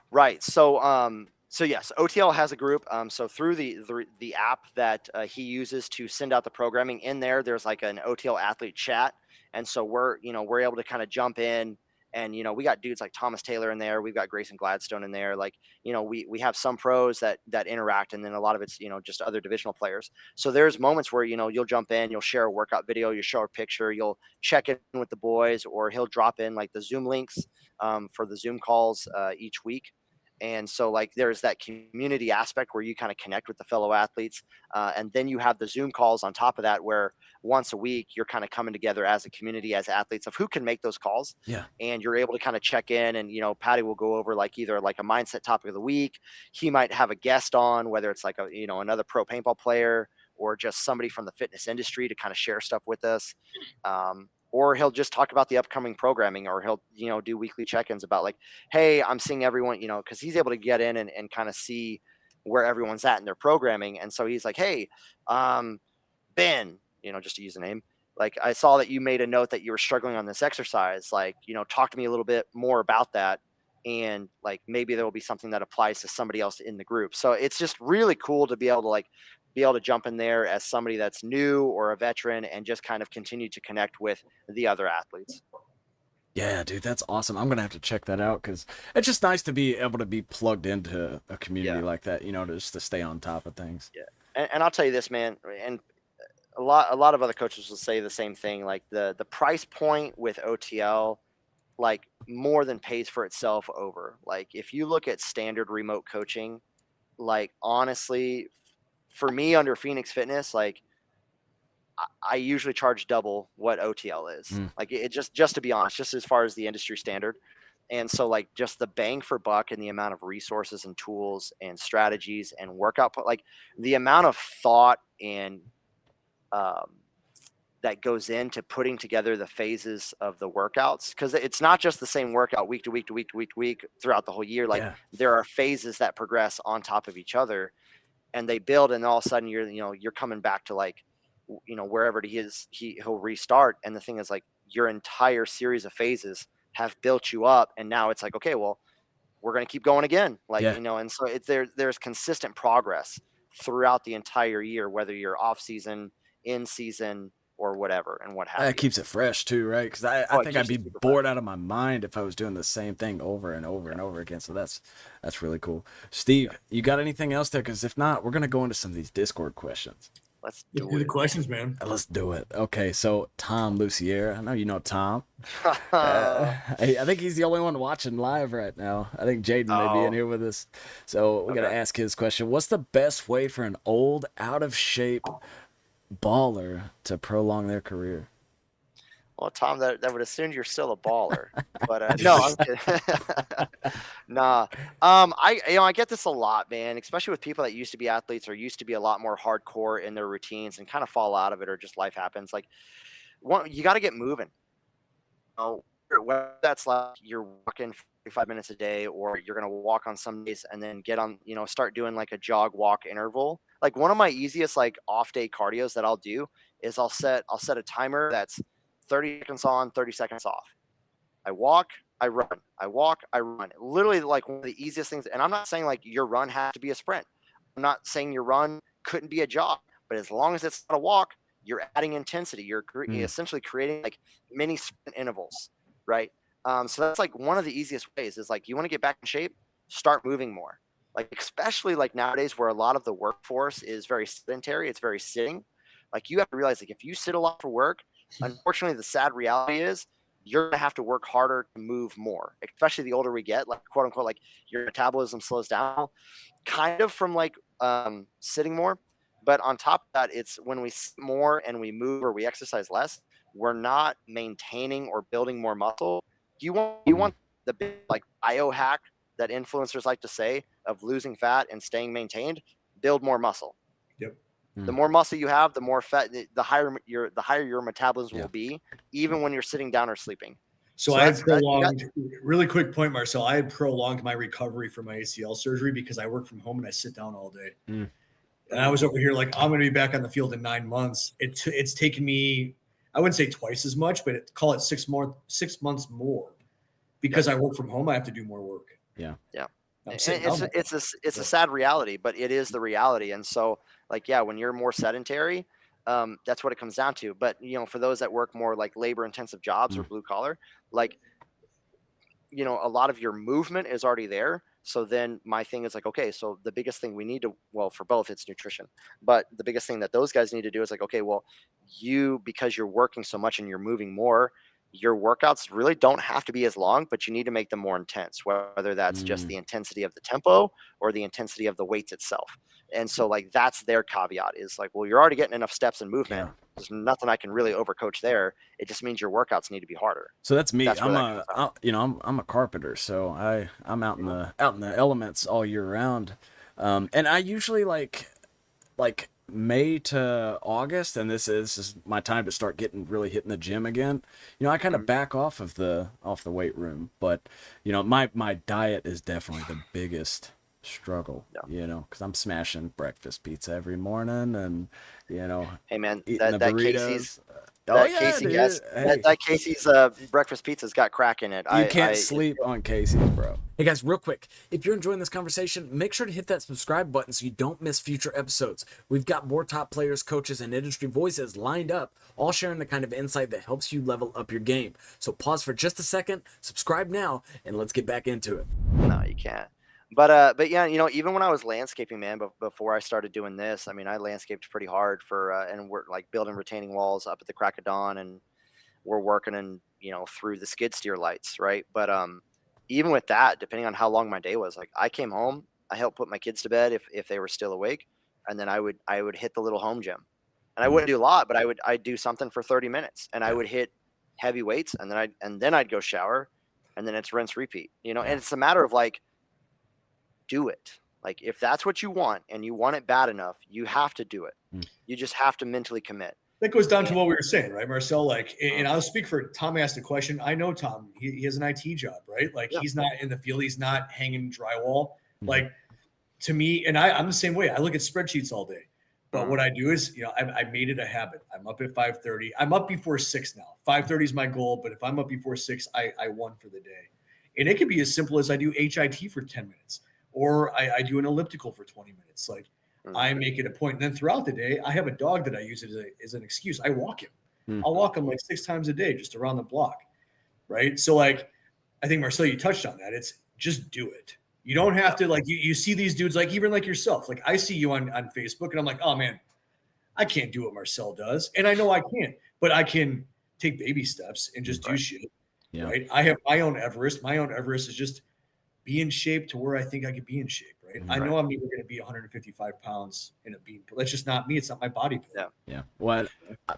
Right. So So yes, OTL has a group. So through the app that he uses to send out the programming in there, there's like an OTL athlete chat, and so we're able to kind of jump in, and we got dudes like Thomas Taylor in there, we've got Grayson Gladstone in there, like we have some pros that interact, and then a lot of it's just other divisional players. So there's moments where you'll jump in, you'll share a workout video, you'll show a picture, you'll check in with the boys, or he'll drop in like the Zoom links for the Zoom calls each week. And so like there's that community aspect where you kind of connect with the fellow athletes, and then you have the Zoom calls on top of that, where once a week you're kind of coming together as a community, as athletes, of who can make those calls. Yeah. And you're able to kind of check in, and Patty will go over like either like a mindset topic of the week. He might have a guest on, whether it's like another pro paintball player or just somebody from the fitness industry to kind of share stuff with us. Or he'll just talk about the upcoming programming, or he'll, do weekly check-ins about like, hey, I'm seeing everyone, because he's able to get in and kind of see where everyone's at in their programming. And so he's like, hey, Ben, just to use a name, like I saw that you made a note that you were struggling on this exercise. Like, talk to me a little bit more about that. And like, maybe there will be something that applies to somebody else in the group. So it's just really cool to be able to jump in there as somebody that's new or a veteran and just kind of continue to connect with the other athletes. Yeah, dude, that's awesome. I'm going to have to check that out, because it's just nice to be able to be plugged into a community like that, just to stay on top of things. Yeah. And I'll tell you this, man, and a lot of other coaches will say the same thing. Like the price point with OTL, like more than pays for itself over. Like if you look at standard remote coaching, like honestly, for me under Phoenix Fitness, like I usually charge double what OTL is. Like it just to be honest, just as far as the industry standard. And so like just the bang for buck and the amount of resources and tools and strategies and workout, like the amount of thought and that goes into putting together the phases of the workouts, because it's not just the same workout week to week to week to week to week throughout the whole year. Like there are phases that progress on top of each other, and they build, and all of a sudden you're coming back to like wherever he'll restart. And the thing is, like, your entire series of phases have built you up, and now it's like, okay, well, we're going to keep going again, like and so it's there's consistent progress throughout the entire year, whether you're off season, in season, or whatever, and what have you. That keeps it fresh too, right? Because I think I'd be bored out of my mind if I was doing the same thing over and over and over again. So that's really cool. Steve, you got anything else there? Because if not, we're gonna go into some of these Discord questions. Let's do the questions, man. Let's do it. Okay, so Tom Lucier, I know you know Tom. I think he's the only one watching live right now. I think Jaden may be in here with us. So we got to ask his question. What's the best way for an old, out of shape baller to prolong their career? Well, Tom, that would assume you're still a baller, but no, I'm kidding. Nah, I get this a lot, man, especially with people that used to be athletes or used to be a lot more hardcore in their routines and kind of fall out of it, or just life happens. Like, you got to get moving. Whether that's like you're walking 45 minutes a day, or you're gonna walk on some days and then get on, start doing like a jog walk interval. Like one of my easiest like off day cardios that I'll do is I'll set a timer that's 30 seconds on, 30 seconds off. I walk, I run. I walk, I run. Literally like one of the easiest things. And I'm not saying like your run has to be a sprint. I'm not saying your run couldn't be a jog, but as long as it's not a walk, you're adding intensity. You're essentially creating like mini sprint intervals, right? So that's like one of the easiest ways is like, you want to get back in shape, start moving more. Like, especially like nowadays where a lot of the workforce is very sedentary, it's very sitting. Like you have to realize like if you sit a lot for work, unfortunately, the sad reality is you're going to have to work harder to move more, especially the older we get, like quote unquote, like your metabolism slows down kind of from like sitting more. But on top of that, it's when we sit more and we move or we exercise less, we're not maintaining or building more muscle. You want the big like biohack that influencers like to say of losing fat and staying maintained, build more muscle. Yep. The more muscle you have, the more fat, the higher your metabolism will be, even when you're sitting down or sleeping. So I had prolonged, really quick point, Marcel. I had prolonged my recovery from my ACL surgery because I work from home and I sit down all day. And I was over here like, I'm going to be back on the field in 9 months. It's taken me, I wouldn't say twice as much, but call it 6 months more because I work from home. I have to do more work. Yeah. I'm And sitting down there. it's a sad reality, but it is the reality. And so, like, yeah, when you're more sedentary, that's what it comes down to. But for those that work more like labor intensive jobs or blue collar, like, a lot of your movement is already there. So then my thing is like, okay, so the biggest thing we need to, well, for both, it's nutrition. But the biggest thing that those guys need to do is like, okay, well, because you're working so much and you're moving more, your workouts really don't have to be as long, but you need to make them more intense, whether that's just the intensity of the tempo or the intensity of the weights itself. And so, like, that's their caveat is like, well, you're already getting enough steps and movement. There's nothing I can really overcoach there. It just means your workouts need to be harder. So that's me. That's where that comes out. I'm a carpenter, so I'm out in the elements all year round. And I usually like May to August, and this is my time to start really hitting the gym again. I kind of back off the weight room, but my diet is definitely the biggest struggle. Because I'm smashing breakfast pizza every morning, and Hey man, eating the that burritos. Casey's, Oh that yeah, Casey dude. has Hey. that Casey's breakfast pizza's got crack in it. You can't sleep on Casey's, bro. Hey guys, real quick, if you're enjoying this conversation, make sure to hit that subscribe button so you don't miss future episodes. We've got more top players, coaches, and industry voices lined up, all sharing the kind of insight that helps you level up your game. So pause for just a second, subscribe now, and let's get back into it. No, you can't. But yeah, even when I was landscaping, man, before I started doing this, I mean, I landscaped pretty hard and we're like building retaining walls up at the crack of dawn, and we're working and through the skid steer lights, right? But even with that, depending on how long my day was, like I came home, I helped put my kids to bed if they were still awake, and then I would hit the little home gym, and I wouldn't do a lot, but I'd do something for 30 minutes, and I would hit heavy weights, and then I'd go shower, and then it's rinse repeat, and it's a matter of like, do it. Like if that's what you want and you want it bad enough, you have to do it. You just have to mentally commit. That goes down to what we were saying, right, Marcel? Like, and I'll speak for Tom. Asked a question. I know Tom. He has an IT job, right? Like he's not in the field. He's not hanging drywall. Like to me, and I'm the same way. I look at spreadsheets all day. But what I do is, I made it a habit. I'm up at 5:30. I'm up before 6 now. 5:30 is my goal. But if I'm up before 6, I won for the day. And it could be as simple as I do HIT for 10 minutes. Or I do an elliptical for 20 minutes. Like I make it a point. And then throughout the day, I have a dog that I use as an excuse. I walk him. I'll walk him like 6 times a day just around the block. Right. So like, I think Marcel, you touched on that. It's just do it. You don't have to like, you see these dudes, like even like yourself, like I see you on Facebook and I'm like, oh man, I can't do what Marcel does. And I know I can't, but I can take baby steps and just do shit. Yeah. Right. I have my own Everest. My own Everest is just be in shape to where I think I could be in shape, right? I know I'm never going to be 155 pounds in a beam. That's just not me. It's not my body build. Yeah. Well,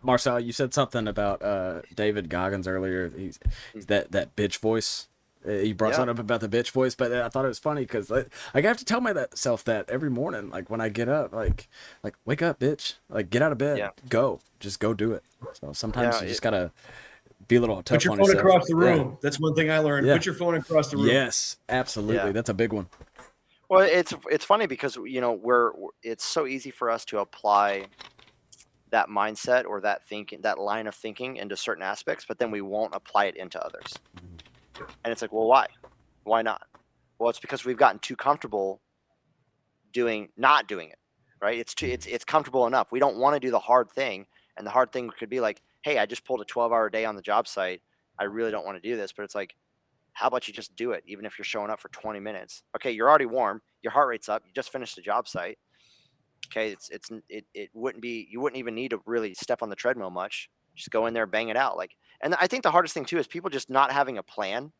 Marcel, you said something about David Goggins earlier. He's that bitch voice. You brought something up about the bitch voice, but I thought it was funny because I have to tell myself that every morning, like when I get up, like wake up, bitch, like get out of bed, just go do it. So sometimes you just gotta be a little tough Put your on phone yourself. across the room. That's one thing I learned. Put your phone across the room. Yes, absolutely. That's a big one. Well, it's funny because it's so easy for us to apply that mindset or that line of thinking into certain aspects, but then we won't apply it into others. And it's like, well, why? Why not? Well, it's because we've gotten too comfortable not doing it, right? It's comfortable enough. We don't want to do the hard thing, and the hard thing could be like, hey, I just pulled a 12-hour day on the job site. I really don't want to do this, but it's like, how about you just do it, even if you're showing up for 20 minutes? Okay, you're already warm. Your heart rate's up. You just finished the job site. Okay, it wouldn't be, you wouldn't even need to really step on the treadmill much. Just go in there, bang it out. Like, and I think the hardest thing too is people just not having a plan.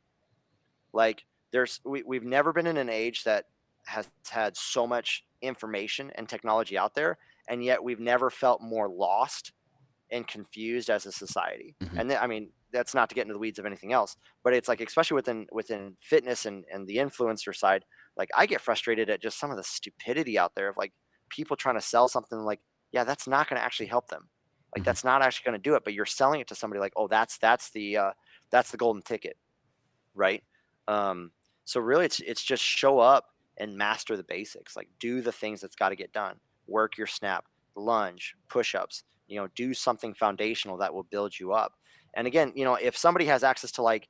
Like we've never been in an age that has had so much information and technology out there, and yet we've never felt more lost and confused as a society. And I mean, that's not to get into the weeds of anything else, but it's like, especially within fitness and the influencer side, like I get frustrated at just some of the stupidity out there of like people trying to sell something like, yeah, that's not going to actually help them. Like that's not actually going to do it, but you're selling it to somebody like, oh, that's the golden ticket. Right. So really it's just show up and master the basics, like do the things that's got to get done, work your snap, lunge, push-ups, do something foundational that will build you up. And again, if somebody has access to like,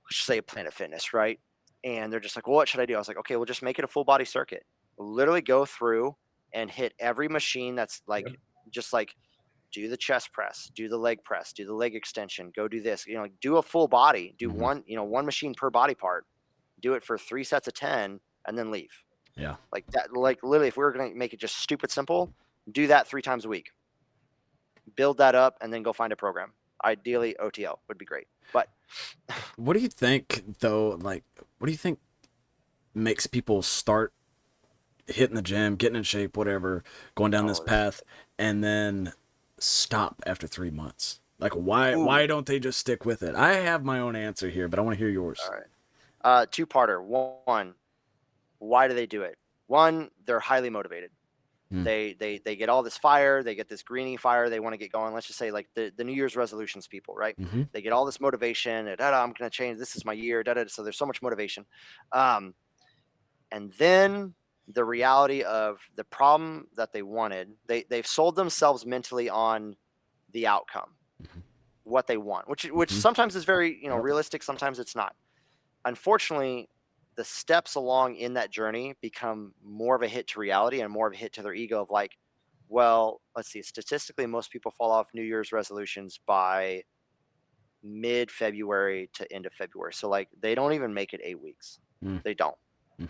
let's just say Planet Fitness, right? And they're just like, well, what should I do? I was like, okay, well, just make it a full body circuit. Literally go through and hit every machine that's like, just like do the chest press, do the leg press, do the leg extension, go do this, do a full body, do one machine per body part, do it for 3 sets of 10 and then leave. Yeah. Like that, like literally, if we were going to make it just stupid simple, do that 3 times a week, build that up, and then go find a program. Ideally OTL would be great. But what do you think though? Like, what do you think makes people start hitting the gym, getting in shape, whatever, going down this path, and then stop after 3 months? Like, why don't they just stick with it? I have my own answer here, but I want to hear yours. All right. Two-parter. One, why do they do it? One, they're highly motivated. They get all this fire, they get this greening fire, they want to get going. Let's just say like the New Year's resolutions people, right? They get all this motivation, and I'm going to change, this is my year, so there's so much motivation. And then the reality of the problem that they wanted, they've sold themselves mentally on the outcome, what they want, which sometimes is very, realistic, sometimes it's not. Unfortunately, the steps along in that journey become more of a hit to reality and more of a hit to their ego of like, well, let's see, statistically, most people fall off New Year's resolutions by mid-February to end of February. So like they don't even make it 8 weeks. They don't.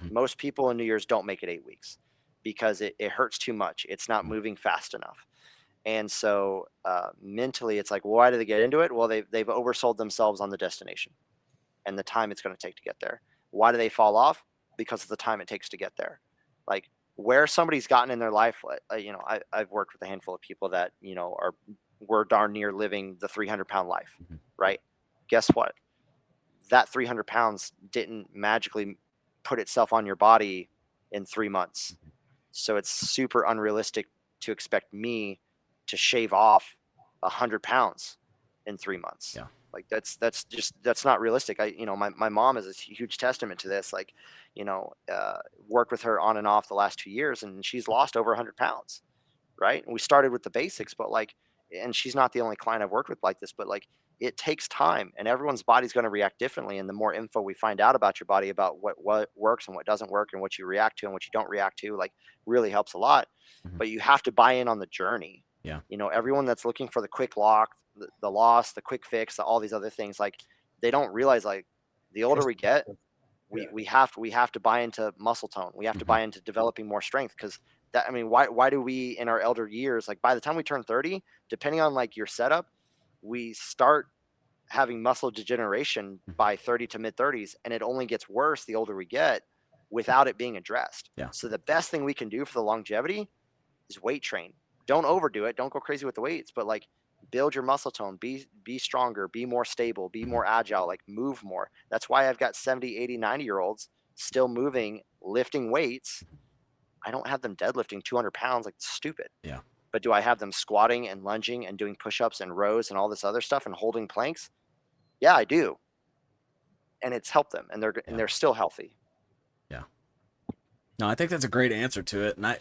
Most people in New Year's don't make it 8 weeks because it hurts too much. It's not moving fast enough. And so mentally it's like, why do they get into it? Well, they've oversold themselves on the destination and the time it's going to take to get there. Why do they fall off? Because of the time it takes to get there. Like where somebody's gotten in their life, I've worked with a handful of people that, were darn near living the 300-pound life, right? Guess what? That 300 pounds didn't magically put itself on your body in 3 months. So it's super unrealistic to expect me to shave off 100 pounds in 3 months. Yeah. Like that's not realistic. My mom is a huge testament to this. Like, worked with her on and off the last 2 years and she's lost over 100 pounds. Right. And we started with the basics, but and she's not the only client I've worked with like this, but it takes time and everyone's body's going to react differently. And the more info we find out about your body, about what works and what doesn't work and what you react to and what you don't react to, really helps a lot. But you have to buy in on the journey. Yeah. Everyone that's looking for the quick lock, the loss, the quick fix, all these other things, they don't realize the older we get, we have to buy into muscle tone. We have to buy into developing more strength because why do we in our elder years, by the time we turn 30, depending on your setup, we start having muscle degeneration by 30 to mid 30s. And it only gets worse the older we get without it being addressed. Yeah. So the best thing we can do for the longevity is weight train. Don't overdo it. Don't go crazy with the weights, but build your muscle tone, be stronger, be more stable, be more agile, move more. That's why I've got 70, 80, 90-year-olds still moving, lifting weights. I don't have them deadlifting 200 pounds stupid. Yeah. But do I have them squatting and lunging and doing push-ups and rows and all this other stuff and holding planks? Yeah, I do. And it's helped them and they're still healthy. Yeah. No, I think that's a great answer to it. And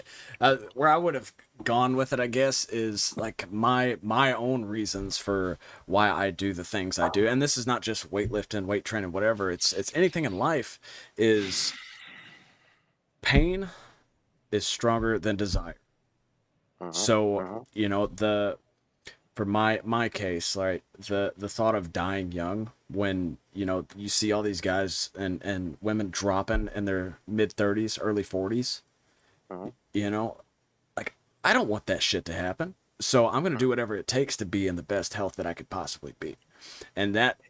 where I would have gone with it, I guess, is my own reasons for why I do the things I do. And this is not just weightlifting, weight training, whatever. It's anything in life. Is pain is stronger than desire. So, for my case, right, the thought of dying young when, you see all these guys and women dropping in their mid 30s, early 40s, I don't want that shit to happen. So I'm going to do whatever it takes to be in the best health that I could possibly be. And that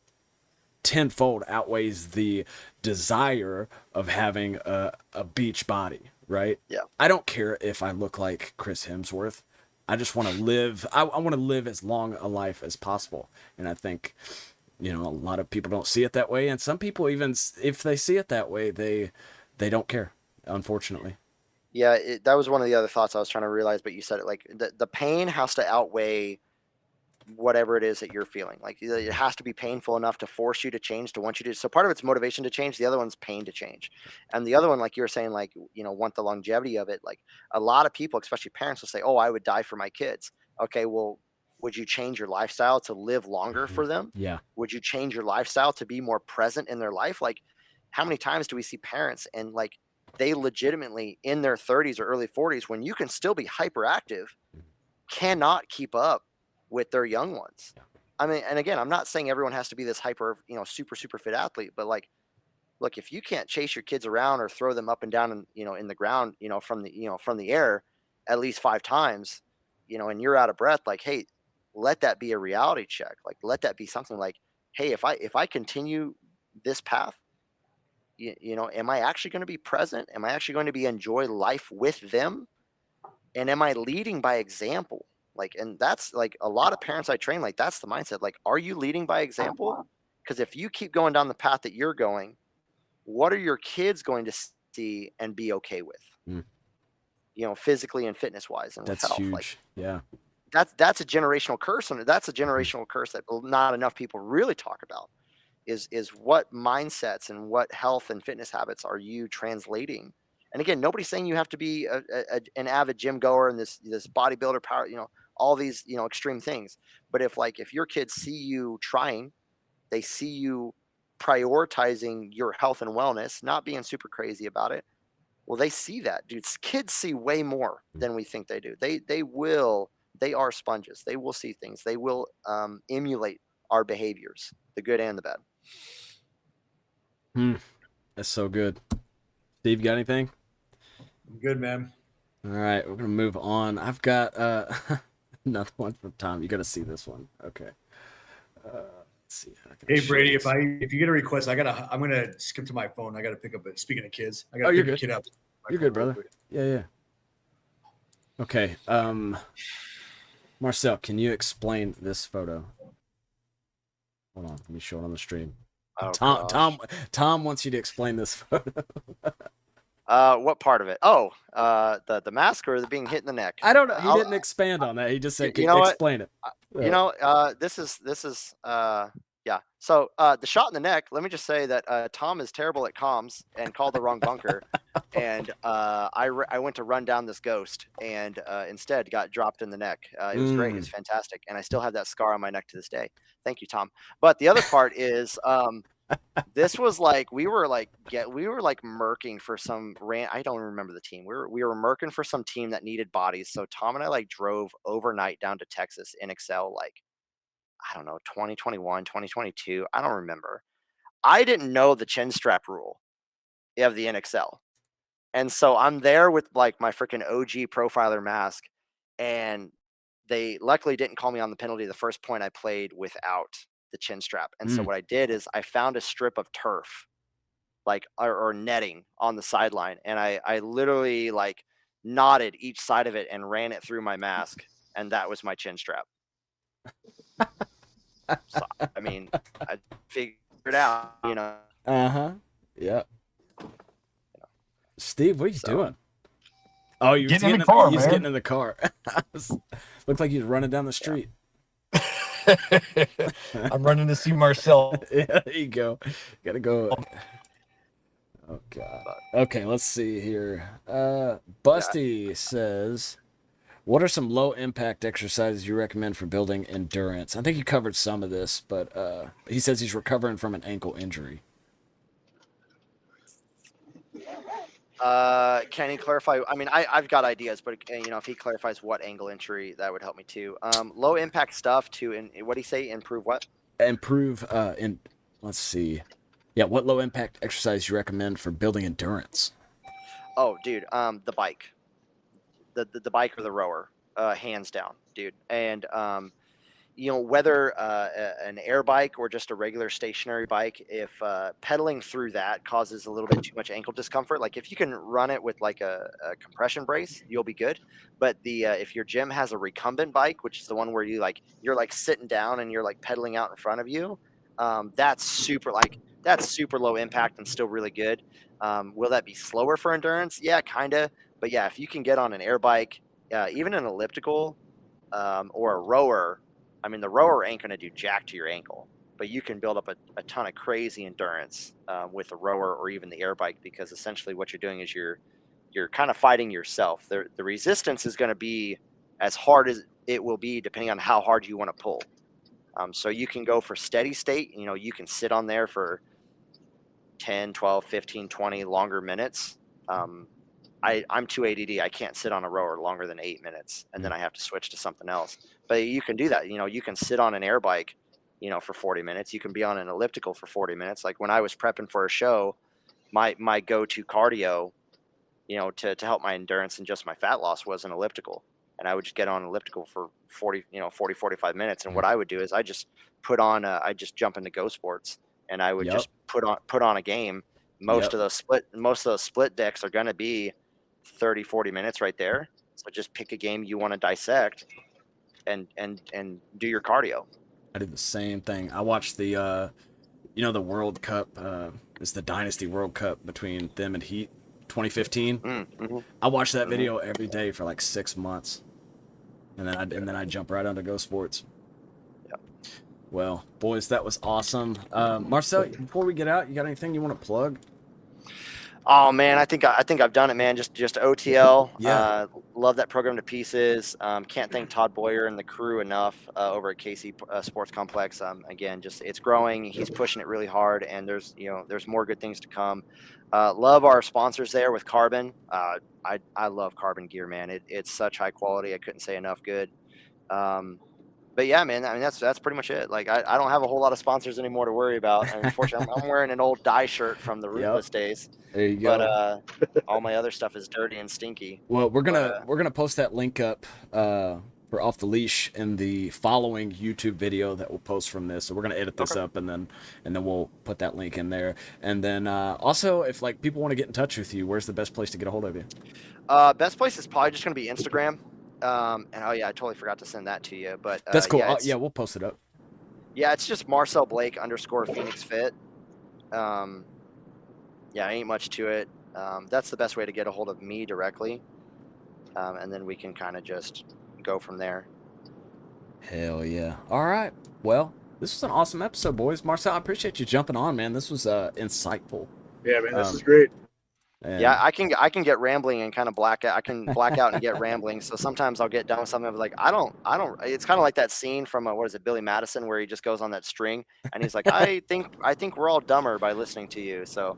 tenfold outweighs the desire of having a beach body, right? Yeah. I don't care if I look like Chris Hemsworth. I just want to live. I want to live as long a life as possible. And I think, a lot of people don't see it that way. And some people, even if they see it that way, they don't care, unfortunately. Yeah. That was one of the other thoughts I was trying to realize, but you said it, the pain has to outweigh whatever it is that you're feeling. It has to be painful enough to force you to change, to want you to. So part of it's motivation to change. The other one's pain to change. And the other one, like you were saying, want the longevity of it. A lot of people, especially parents, will say, oh, I would die for my kids. Okay, well, would you change your lifestyle to live longer for them? Yeah. Would you change your lifestyle to be more present in their life? how many times do we see parents and like they legitimately in their 30s or early 40s, when you can still be hyperactive, cannot keep up with their young ones. I mean, and again, I'm not saying everyone has to be this hyper, super fit athlete, but like, look, if you can't chase your kids around or throw them up and down and, in the ground, from the air at least 5 times, and you're out of breath, like, hey, let that be a reality check. Like, let that be something like, hey, if I continue this path, am I actually going to be present? Am I actually going to be enjoy life with them? And am I leading by example? Like, and that's like a lot of parents I train, like, that's the mindset. Like, are you leading by example? Because if you keep going down the path that you're going, what are your kids going to see and be okay with? Physically and fitness wise and with That's health. huge. Like, yeah. That's a generational curse. And that's a generational curse that not enough people really talk about is what mindsets and what health and fitness habits are you translating? And again, nobody's saying you have to be an avid gym goer and this bodybuilder power, all these, extreme things. But if your kids see you trying, they see you prioritizing your health and wellness, not being super crazy about it. Well, they see that, dude. Kids see way more than we think they do. They are sponges. They will see things. They will emulate our behaviors, the good and the bad. That's so good. Steve, got anything? I'm good, man. All right, we're gonna move on. I've got another one from Tom. You got to see this one. Okay. Let's see. Hey Brady, if you get a request, I'm gonna skip to my phone. I gotta pick up. Speaking of kids, I gotta pick a kid up. You're good, brother. Yeah. Okay. Marcel, can you explain this photo? Hold on, let me show it on the stream. Oh, Tom wants you to explain this photo. What part of it? Oh, the mask or the being hit in the neck? I don't know. He didn't expand on that. He just said, explain it. This is yeah. So the shot in the neck. Let me just say that Tom is terrible at comms and called the wrong bunker, and I went to run down this ghost and instead got dropped in the neck. It was great. It was fantastic, and I still have that scar on my neck to this day. Thank you, Tom. But the other part is this was like we were murking for some I don't remember the team. We were murking for some team that needed bodies. So Tom and I drove overnight down to Texas in Excel, I don't know, 2021, 2022. I don't remember. I didn't know the chin strap rule of the NXL. And so I'm there with my freaking OG profiler mask, and they luckily didn't call me on the penalty the first point I played without the chin strap. And so what I did is I found a strip of turf, or netting on the sideline. And I literally knotted each side of it and ran it through my mask. And that was my chin strap. So, I mean, I figured it out, Yeah. Steve, what are you doing? Oh, you're getting in the car, He's man. getting in the car. Looked like he's running down the street. I'm running to see Marcel. Yeah, there you go. Gotta go. Oh God. Okay, let's see here. Busty says, what are some low impact exercises you recommend for building endurance? I think you covered some of this, but he says he's recovering from an ankle injury. Can he clarify? I mean, I've got ideas, but if he clarifies what ankle injury, that would help me too. Low impact stuff to what do you say? Improve what? Let's see. Yeah, what low impact exercise you recommend for building endurance? Oh, dude, the bike, the bike or the rower, hands down, dude. And whether an air bike or just a regular stationary bike, if pedaling through that causes a little bit too much ankle discomfort, if you can run it with a compression brace, you'll be good. But if your gym has a recumbent bike, which is the one where you're sitting down and you're pedaling out in front of you, that's super low impact and still really good. Will that be slower for endurance? Yeah, kind of. But yeah, if you can get on an air bike, even an elliptical or a rower, I mean, the rower ain't going to do jack to your ankle, but you can build up a ton of crazy endurance with a rower or even the air bike, because essentially what you're doing is you're kind of fighting yourself. The resistance is going to be as hard as it will be depending on how hard you want to pull. So you can go for steady state. You can sit on there for 10, 12, 15, 20 longer minutes. I'm too ADD. I can't sit on a rower longer than 8 minutes, and then I have to switch to something else. But you can do that. You can sit on an air bike, for 40 minutes. You can be on an elliptical for 40 minutes. Like when I was prepping for a show, my go-to cardio, to help my endurance and just my fat loss was an elliptical. And I would just get on an elliptical for 40, 45 minutes. And what I would do is I just jump into Go Sports, and I would just put on a game. Most of those split decks are going to be 30, 40 minutes right there. So just pick a game you want to dissect and do your cardio. I did the same thing. I watched the the World Cup, it's the Dynasty World Cup between them and Heat 2015. Mm-hmm. I watched that video every day for like 6 months. And then I jump right onto Go Sports. Yep. Well, boys, that was awesome. Marcel, before we get out, you got anything you want to plug? Oh man, I think I've done it, man. Just OTL. Yeah. Love that program to pieces. Can't thank Todd Boyer and the crew enough over at KC Sports Complex. Again, just it's growing. He's pushing it really hard, and there's more good things to come. Love our sponsors there with Carbon. I love Carbon gear, man. It's such high quality. I couldn't say enough good. But yeah, man, I mean, that's pretty much it. Like, I don't have a whole lot of sponsors anymore to worry about. And unfortunately, I'm wearing an old dye shirt from the Ruthless days. There you go. But all my other stuff is dirty and stinky. Well, we're gonna post that link up for Off the Leash in the following YouTube video that we'll post from this. So we're gonna edit this up, and then we'll put that link in there. And then also, if like people want to get in touch with you, where's the best place to get a hold of you? Best place is probably just gonna be Instagram. And oh yeah, I totally forgot to send that to you, but that's cool. Yeah, we'll post it up. Yeah, it's just Marcel Blake _Phoenix Fit. Yeah, ain't much to it. That's the best way to get a hold of me directly, and then we can kind of just go from there. Hell yeah! All right. Well, this was an awesome episode, boys. Marcel, I appreciate you jumping on, man. This was insightful. Yeah, man, this is great. And yeah, I can get rambling and kind of black out. I can black out and get rambling. So sometimes I'll get done with something. I'm like, I don't. It's kind of like that scene from what is it, Billy Madison, where he just goes on that string and he's like, I think we're all dumber by listening to you. So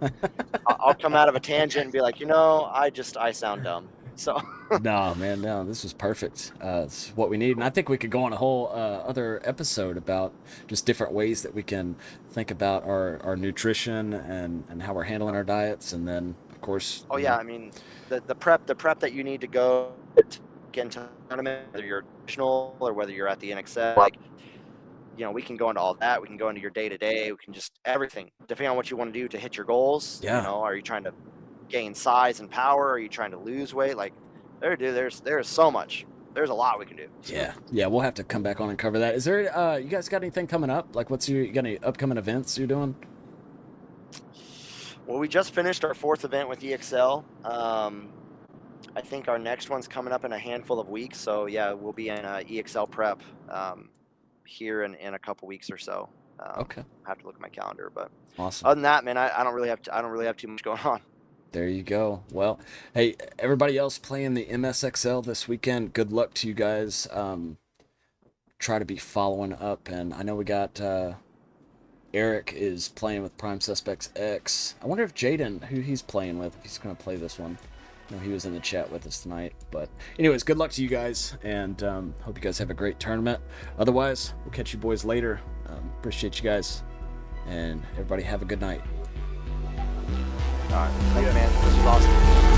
I'll come out of a tangent and be like, I sound dumb. So no, man, no, this was perfect. It's what we need, and I think we could go on a whole other episode about just different ways that we can think about our nutrition and how we're handling our diets, and then. Of course. Oh yeah, I mean the prep that you need to go to get into a tournament, whether you're traditional or whether you're at the NXL, like we can go into all that. We can go into your day to day. We can just everything depending on what you want to do to hit your goals. Yeah. Are you trying to gain size and power? Are you trying to lose weight? Like there's so much. There's a lot we can do. Yeah, we'll have to come back on and cover that. Is there you guys got anything coming up? Like you got any upcoming events you're doing? Well, we just finished our 4th event with EXL. I think our next one's coming up in a handful of weeks. So yeah, we'll be in EXL prep here in a couple weeks or so. Okay. I have to look at my calendar, but awesome. Other than that, man, I don't really have too much going on. There you go. Well, hey, everybody else playing the MSXL this weekend, good luck to you guys. Try to be following up, and I know we got Eric is playing with Prime Suspects X. I wonder if Jaden, who he's playing with, if he's going to play this one. He was in the chat with us tonight. But anyways, good luck to you guys, and hope you guys have a great tournament. Otherwise, we'll catch you boys later. Appreciate you guys, and everybody have a good night. All right. Thank you, man. This was awesome.